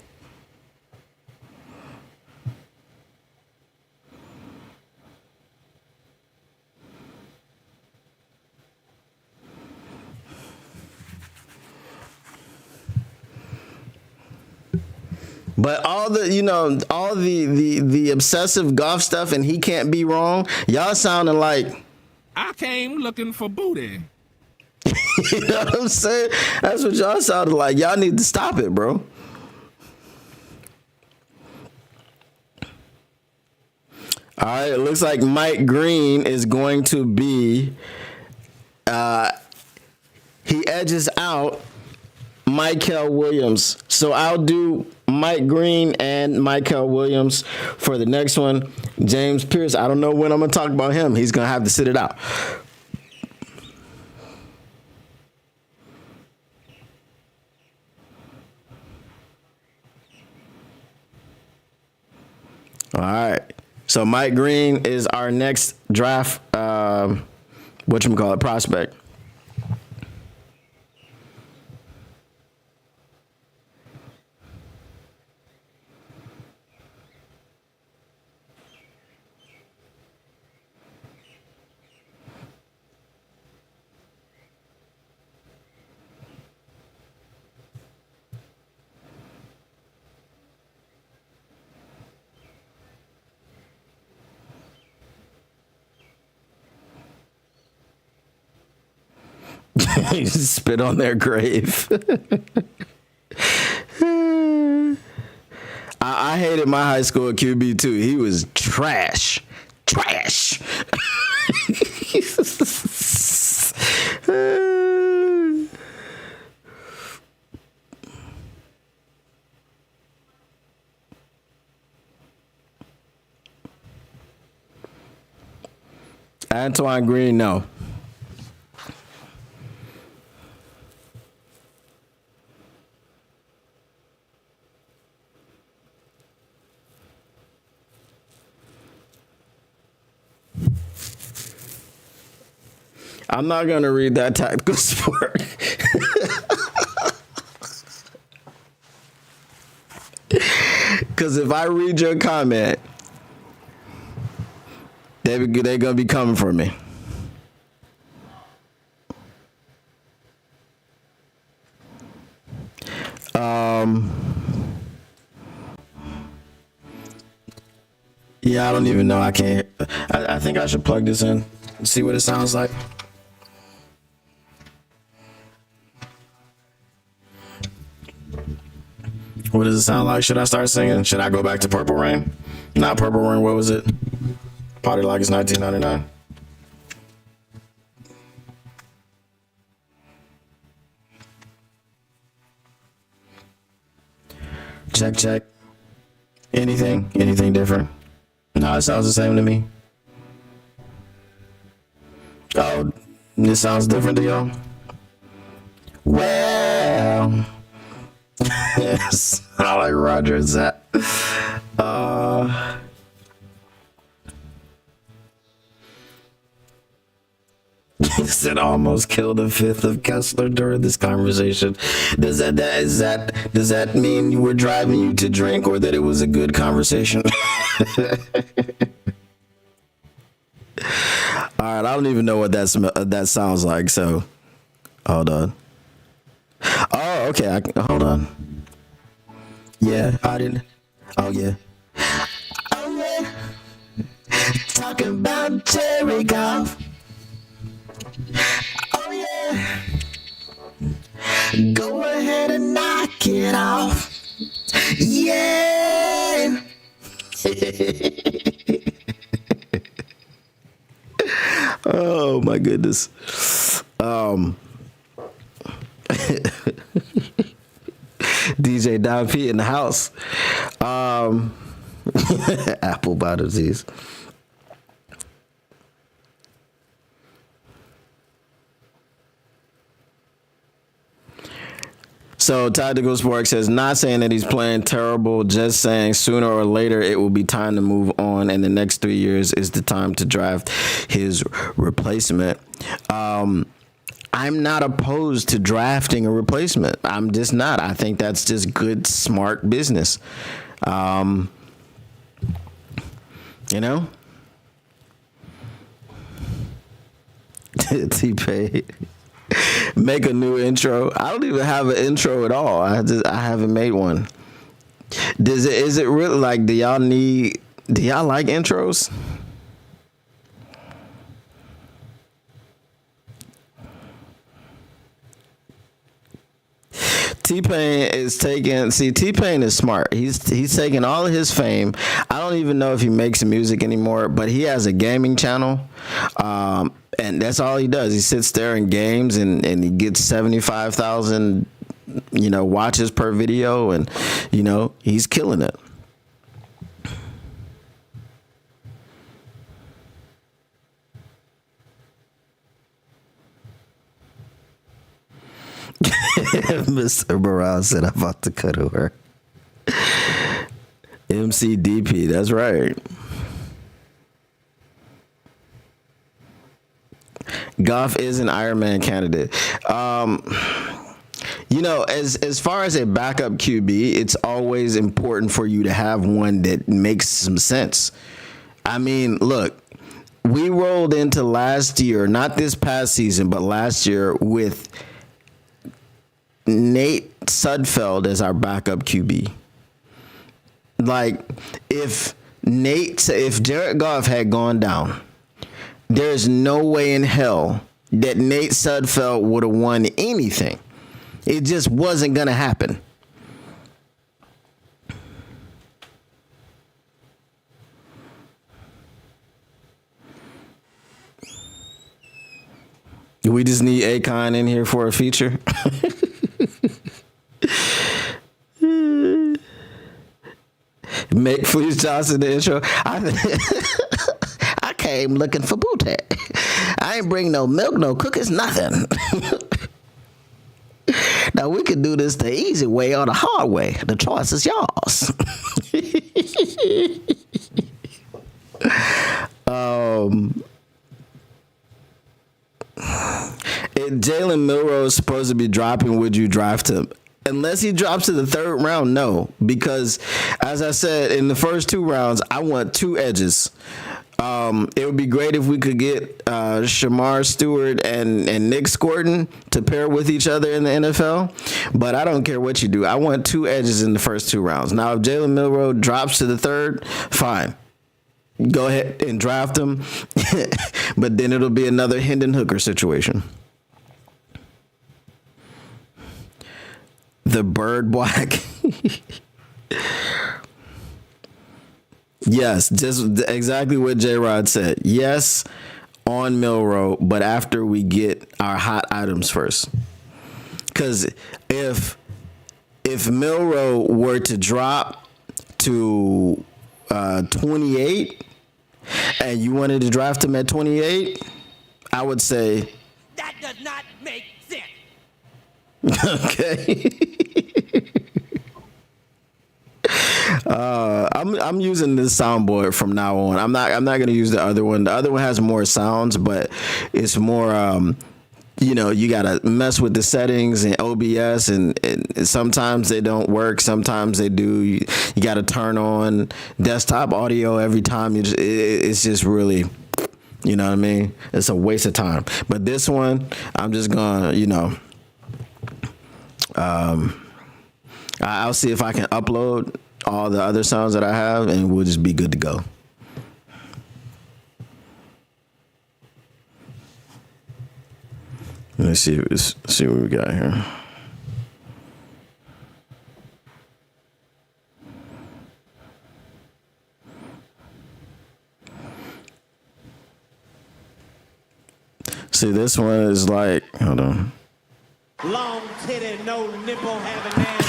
But all the obsessive Goff stuff, and he can't be wrong. Y'all sounding like I came looking for booty. you know what I'm saying? That's what y'all sounded like. Y'all need to stop it, bro. All right, it looks like Mike Green is going to be. He edges out Michael Williams. So I'll do Mike Green and Michael Williams for the next one. James Pierce, I don't know when I'm going to talk about him. He's going to have to sit it out. All right. So Mike Green is our next draft, prospect. Spit on their grave. I hated my high school QB too. He was trash. Antoine Green, no. I'm not going to read that tactical sport. Because if I read your comment, they're going to be coming for me. Yeah, I don't even know. I can't. I think I should plug this in and see what it sounds like. What does it sound like? Should I start singing? Should I go back to Purple Rain? Not Purple Rain. What was it? Party Like It's 1999. Check. Anything different? No, it sounds the same to me. Oh, this sounds different to y'all? Well, yes, I like Roger and Zach. He said almost killed a fifth of Kessler during this conversation. Does that mean you were driving you to drink, or that it was a good conversation? All right, I don't even know what that sounds like. So, hold on. Oh, okay. Hold on. Yeah, I didn't. Oh yeah. Oh yeah. Talking about Jerry Goff. Oh yeah. Go ahead and knock it off. Yeah. Oh my goodness. DJ Don P in the house. Apple bottom disease. So Tactical Spark says, not saying that he's playing terrible, just saying sooner or later it will be time to move on, and the next 3 years is the time to draft his replacement. I'm not opposed to drafting a replacement. I'm just not. I think that's just good, smart business. You know? T-Pay. Make a new intro. I don't even have an intro at all. I haven't made one. Is it really like? Do y'all like intros? T-Pain is taking. See, T-Pain is smart. He's taking all of his fame. I don't even know if he makes music anymore, but he has a gaming channel, and that's all he does. He sits there and games, and he gets 75,000, watches per video, and he's killing it. Mr. Morale said, I'm about to cut her. MCDP, that's right. Goff is an Iron Man candidate. As far as a backup QB, it's always important for you to have one that makes some sense. I mean, look, we rolled into last year, not this past season, but last year with Nate Sudfeld as our backup QB. Like, if Jared Goff had gone down, there's no way in hell that Nate Sudfeld would have won anything. It just wasn't going to happen. We just need Akon in here for a feature. Make Fleece Johnson the intro. I came looking for booty. I ain't bring no milk, no cookies, nothing. Now we can do this the easy way or the hard way. The choice is yours. If Jalen Milroe is supposed to be dropping, would you draft him? Unless he drops to the third round, no. Because, as I said, in the first 2 rounds, I want 2 edges. It would be great if we could get Shamar Stewart and Nick Scorton to pair with each other in the NFL. But I don't care what you do. I want 2 edges in the first 2 rounds. Now, if Jalen Milroe drops to the third, fine. Go ahead and draft him. But then it'll be another Hendon Hooker situation. The Bird Black. Yes, just exactly what J-Rod said. Yes, on Milroe, but after we get our hot items first. Because if Milroe were to drop to 28 and you wanted to draft him at 28, I would say that does not make sense. Okay. I'm using this soundboard from now on. I'm not gonna use the other one. The other one has more sounds, but it's more you gotta mess with the settings and OBS, and sometimes they don't work, sometimes they do. You gotta turn on desktop audio every time. It's just really, you know what I mean? It's a waste of time. But this one, I'm just gonna, I'll see if I can upload all the other sounds that I have, and we'll just be good to go. Let's see what we got here. See, this one is like, hold on. Long titty, no nipple having ass.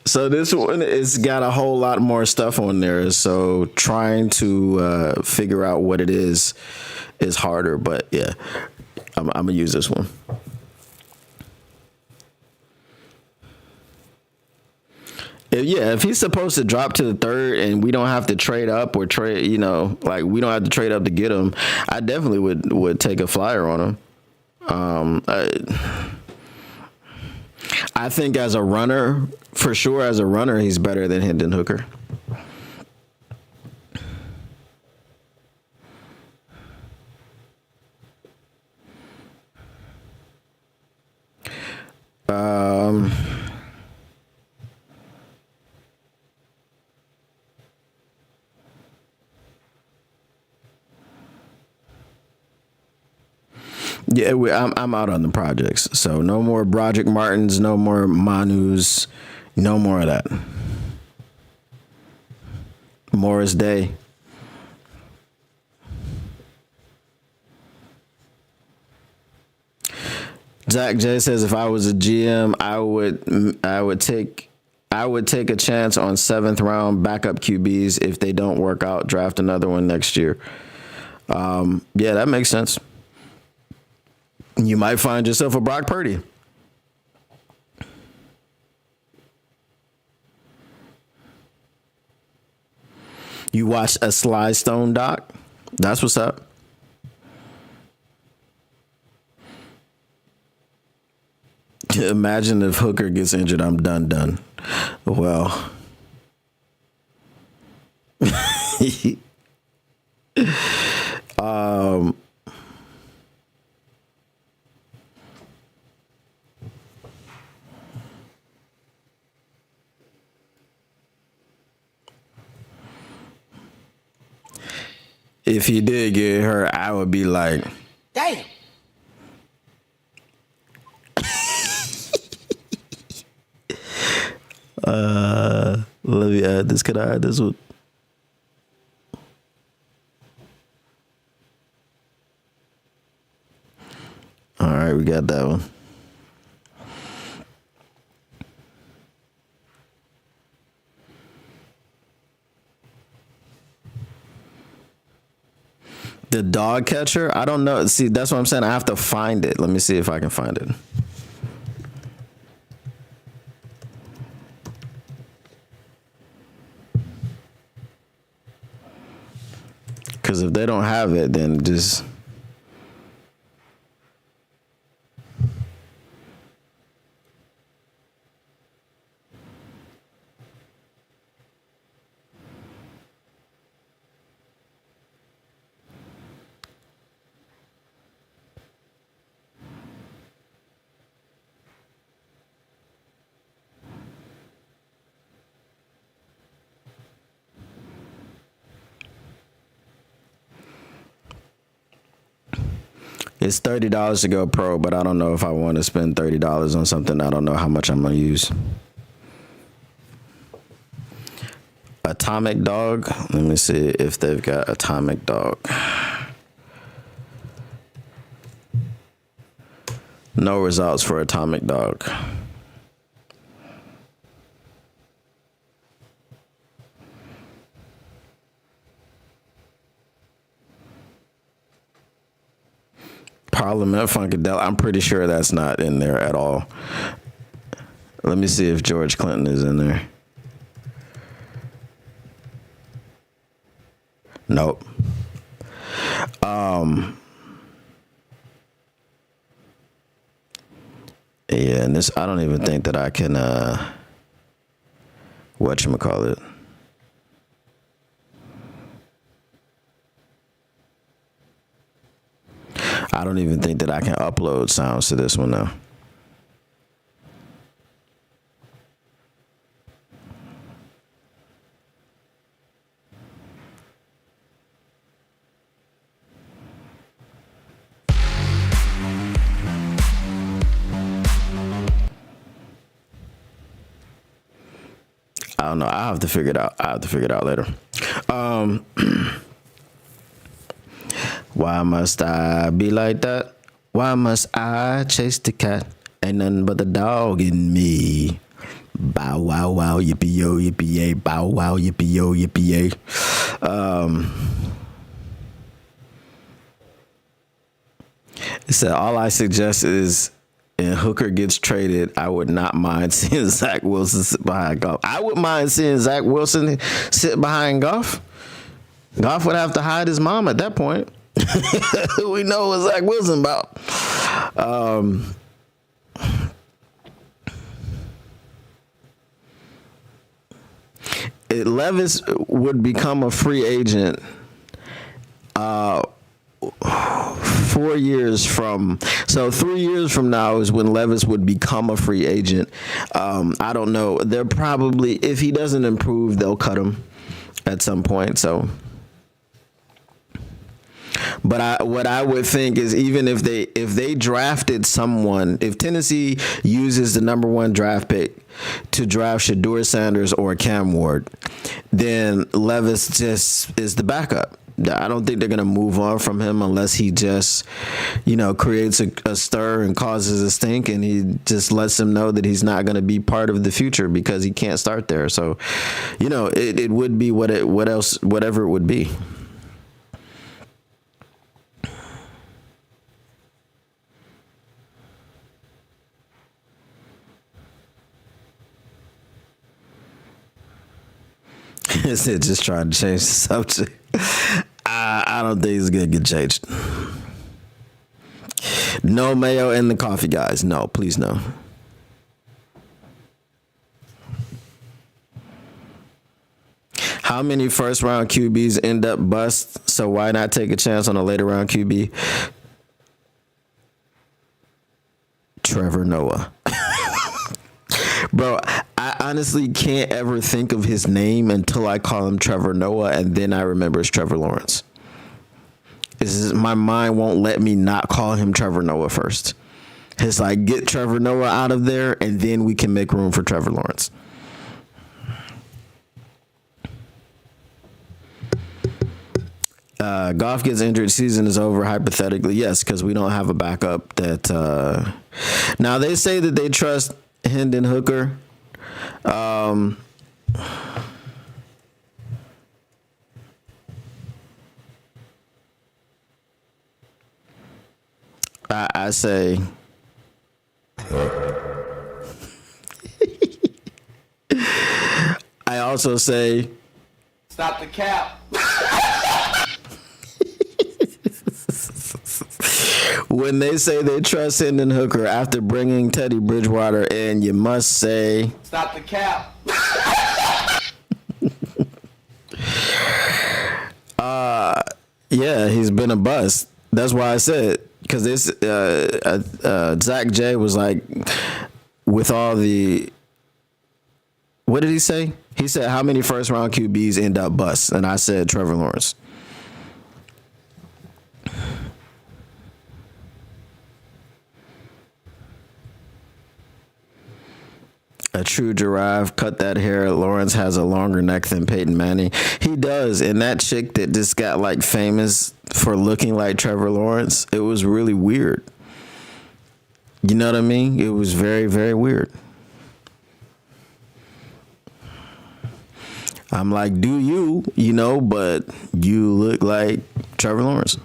So this one has got a whole lot more stuff on there. So trying to figure out what it is harder. But yeah, I'm gonna use this one. If he's supposed to drop to the third and we don't have to trade up or trade, we don't have to trade up to get him, I definitely would take a flyer on him. I think as a runner, for sure, he's better than Hendon Hooker. Yeah, I'm out on the projects. So no more Broderick Martins, no more Manus, no more of that. Morris Day. Zach J says if I was a GM, I would take a chance on 7th round backup QBs. If they don't work out, draft another one next year. Yeah, that makes sense. You might find yourself a Brock Purdy. You watched a Sly Stone doc? That's what's up. Imagine if Hooker gets injured, I'm done. Well, if he did get hurt, I would be like, Damn. let me add this. Could I add this one? All right, we got that one. The dog catcher? I don't know. See, that's what I'm saying. I have to find it. Let me see if I can find it. Because if they don't have it, then just... It's $30 to go pro, but I don't know if I want to spend $30 on something I don't know how much I'm going to use. Atomic Dog. Let me see if they've got Atomic Dog. No results for Atomic Dog. Parliament Funkadelic. I'm pretty sure that's not in there at all. Let me see if George Clinton is in there. Nope. Yeah, and this, I don't even think that I can, whatchamacallit. I don't even think that I can upload sounds to this one now. I don't know. I'll have to figure it out. Later. Why must I be like that? Why must I chase the cat? Ain't nothing but the dog in me. Bow wow wow yippee yo yippee yay. Bow wow yippee yo yippee yay. It said all I suggest is and Hooker gets traded, I would not mind seeing Zach Wilson sit behind Goff. I wouldn't mind seeing Zach Wilson sit behind Goff. Goff would have to hide his mom at that point. We know what Zach Wilson about. Levis would become a free agent 4 years from, so 3 years from now is when Levis would become a free agent. I don't know. They're probably, if he doesn't improve, they'll cut him at some point. So But what I would think is even if they drafted someone, if Tennessee uses the number 1 draft pick to draft Shedeur Sanders or Cam Ward, then Levis just is the backup. I don't think they're going to move on from him unless he just, creates a stir and causes a stink, and he just lets them know that he's not going to be part of the future because he can't start there. So, it would be whatever it would be. Is it just trying to change the subject? I don't think it's gonna get changed. No mayo in the coffee, guys. No, please no. How many first round QBs end up bust? So why not take a chance on a later round QB? Trevor Noah. Bro, I honestly can't ever think of his name until I call him Trevor Noah, and then I remember it's Trevor Lawrence. My mind won't let me not call him Trevor Noah first. It's like, get Trevor Noah out of there, and then we can make room for Trevor Lawrence. Goff gets injured, season is over, hypothetically. Yes, because we don't have a backup that... Now, they say that they trust Hendon Hooker. I say... I also say... Stop the cap. When they say they trust Hendon Hooker after bringing Teddy Bridgewater in, you must say... Stop the cap. Yeah, he's been a bust. That's why I said, because this Zach J was like, with all the... What did he say? He said, how many first-round QBs end up busts? And I said Trevor Lawrence. A true giraffe, cut that hair. Lawrence has a longer neck than Peyton Manning. He does. And that chick that just got like famous for looking like Trevor Lawrence, it was really weird. You know what I mean? It was very, very weird. I'm like, do you, but you look like Trevor Lawrence.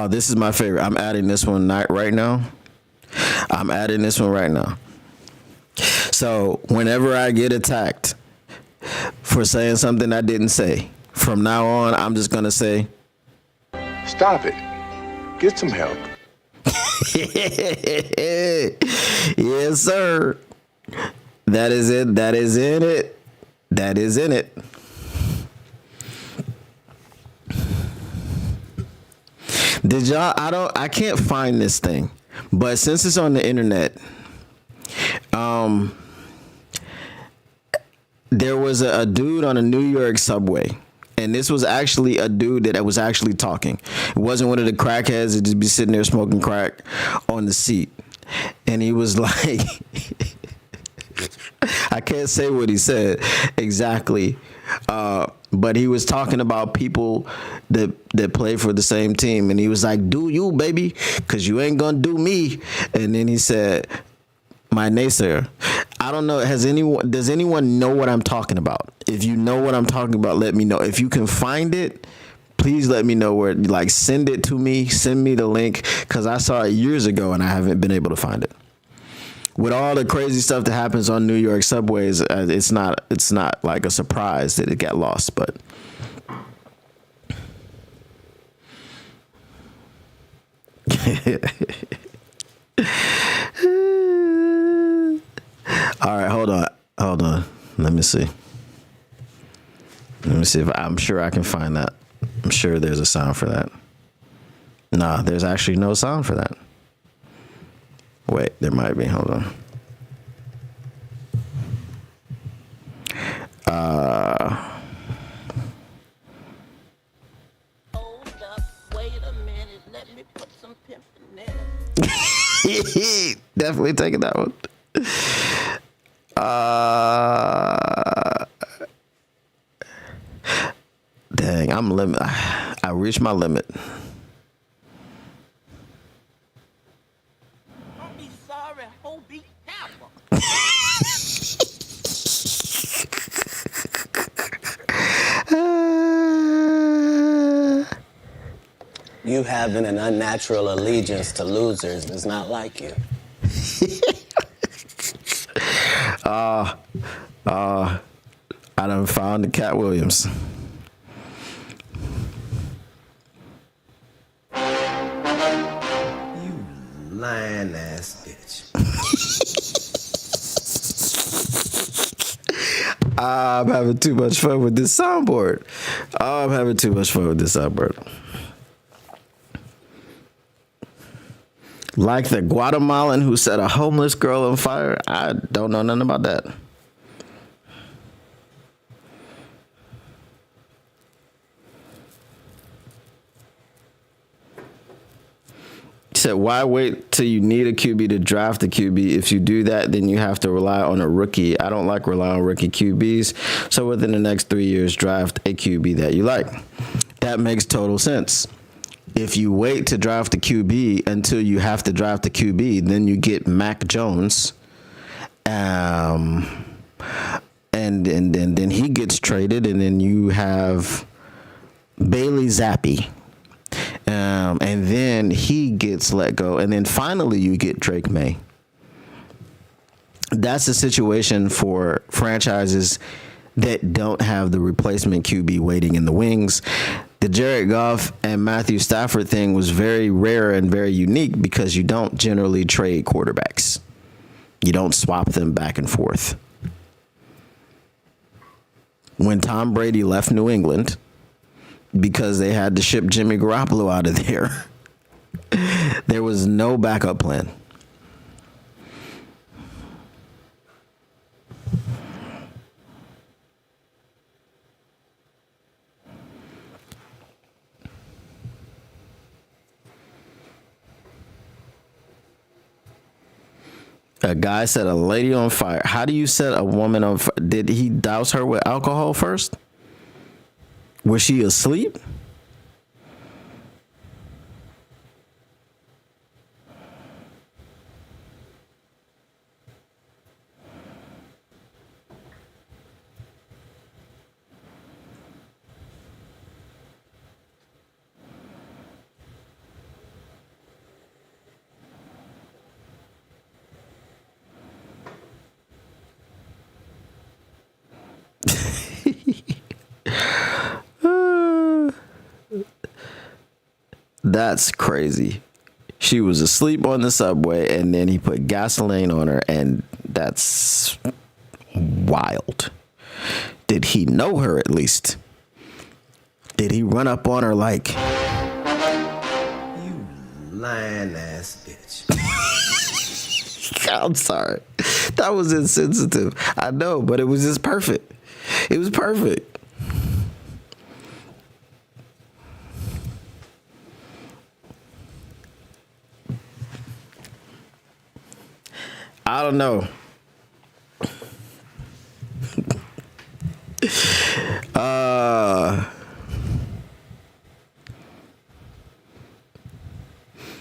This is my favorite. I'm adding this one right now. So whenever I get attacked for saying something I didn't say, from now on, I'm just going to say, stop it. Get some help. Yes, sir. That is it. That is in it. That is in it. Did y'all, I can't find this thing, but since it's on the internet, there was a dude on a New York subway, and this was actually a dude that was actually talking. It wasn't one of the crackheads that just be sitting there smoking crack on the seat. And he was like, I can't say what he said exactly, but he was talking about people that play for the same team, and he was like, do you, baby, because you ain't gonna do me. And then he said, my naysayer. I don't know, does anyone know what I'm talking about? If you know what I'm talking about, let me know. If you can find it, please let me know where, like, send it to me, send me the link, because I saw it years ago and I haven't been able to find it. With all the crazy stuff that happens on New York subways, it's not like a surprise that it got lost, but all right, hold on. Let me see if I'm sure I can find that. I'm sure there's a sound for that. Nah, there's actually no sound for that. Wait, there might be. Hold on. Hold up, wait a minute, let me put some pimp in there. Definitely taking that one. Dang, I'm limit. I reached my limit. Don't be sorry, ho, be careful. You having an unnatural allegiance to losers is not like you. I done found the Cat Williams. Lying ass bitch. I'm having too much fun with this soundboard. I'm having too much fun with this soundboard. Like the Guatemalan who set a homeless girl on fire. I don't know nothing about that. He said, why wait till you need a QB to draft a QB? If you do that, then you have to rely on a rookie. I don't like relying on rookie QBs. So within the next 3 years, draft a QB that you like. That makes total sense. If you wait to draft a QB until you have to draft a QB, then you get Mac Jones. And then he gets traded, and then you have Bailey Zappi. And then he gets let go. And then finally you get Drake May. That's the situation for franchises that don't have the replacement QB waiting in the wings. The Jared Goff and Matthew Stafford thing was very rare and very unique because you don't generally trade quarterbacks. You don't swap them back and forth. When Tom Brady left New England because they had to ship Jimmy Garoppolo out of there, there was no backup plan. A guy set a lady on fire. How do you set a woman on fire? Did he douse her with alcohol first? Was she asleep? That's crazy. She was asleep on the subway and then he put gasoline on her, and that's wild. Did he know her at least? Did he run up on her like, You lying ass bitch. I'm sorry. That was insensitive. I know, but it was just perfect. It was perfect. I don't know.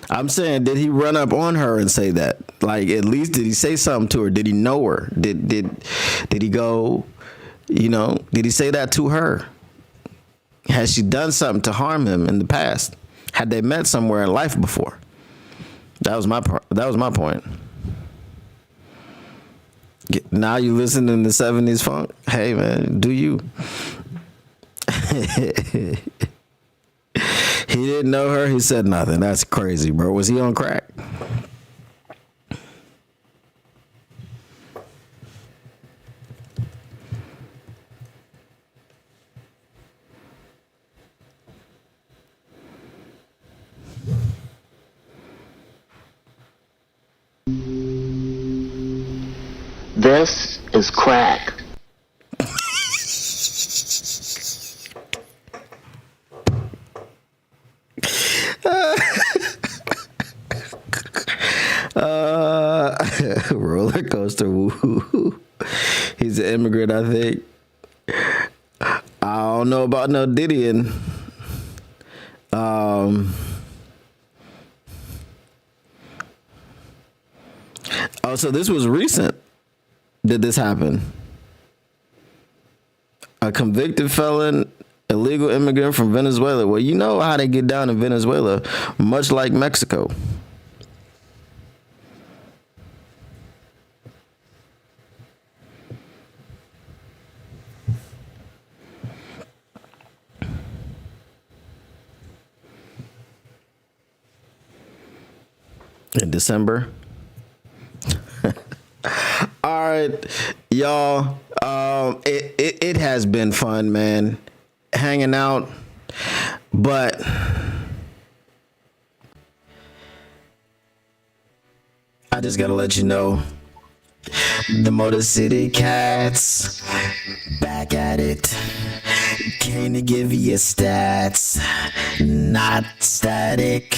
I'm saying, did he run up on her and say that? Like, at least did he say something to her? Did he know her? Did he go, did he say that to her? Has she done something to harm him in the past? Had they met somewhere in life before? That was my point. Now you listen in the 70s funk? Hey, man, do you? He didn't know her. He said nothing. That's crazy, bro. Was he on crack? This is crack. Roller coaster. Woo. He's an immigrant, I think. I don't know about no Diddying. Oh, so this was recent. Did this happen? A convicted felon, illegal immigrant from Venezuela. Well, you know how they get down in Venezuela, much like Mexico. In December. All right, y'all. It has been fun, man, hanging out, but I just gotta let you know, the Motor City Cats back at it. Came to give you stats, not static.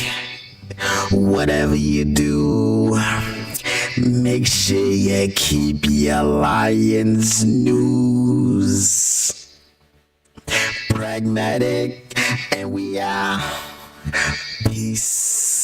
Whatever you do, make sure you keep your Lions news pragmatic, and we are peace.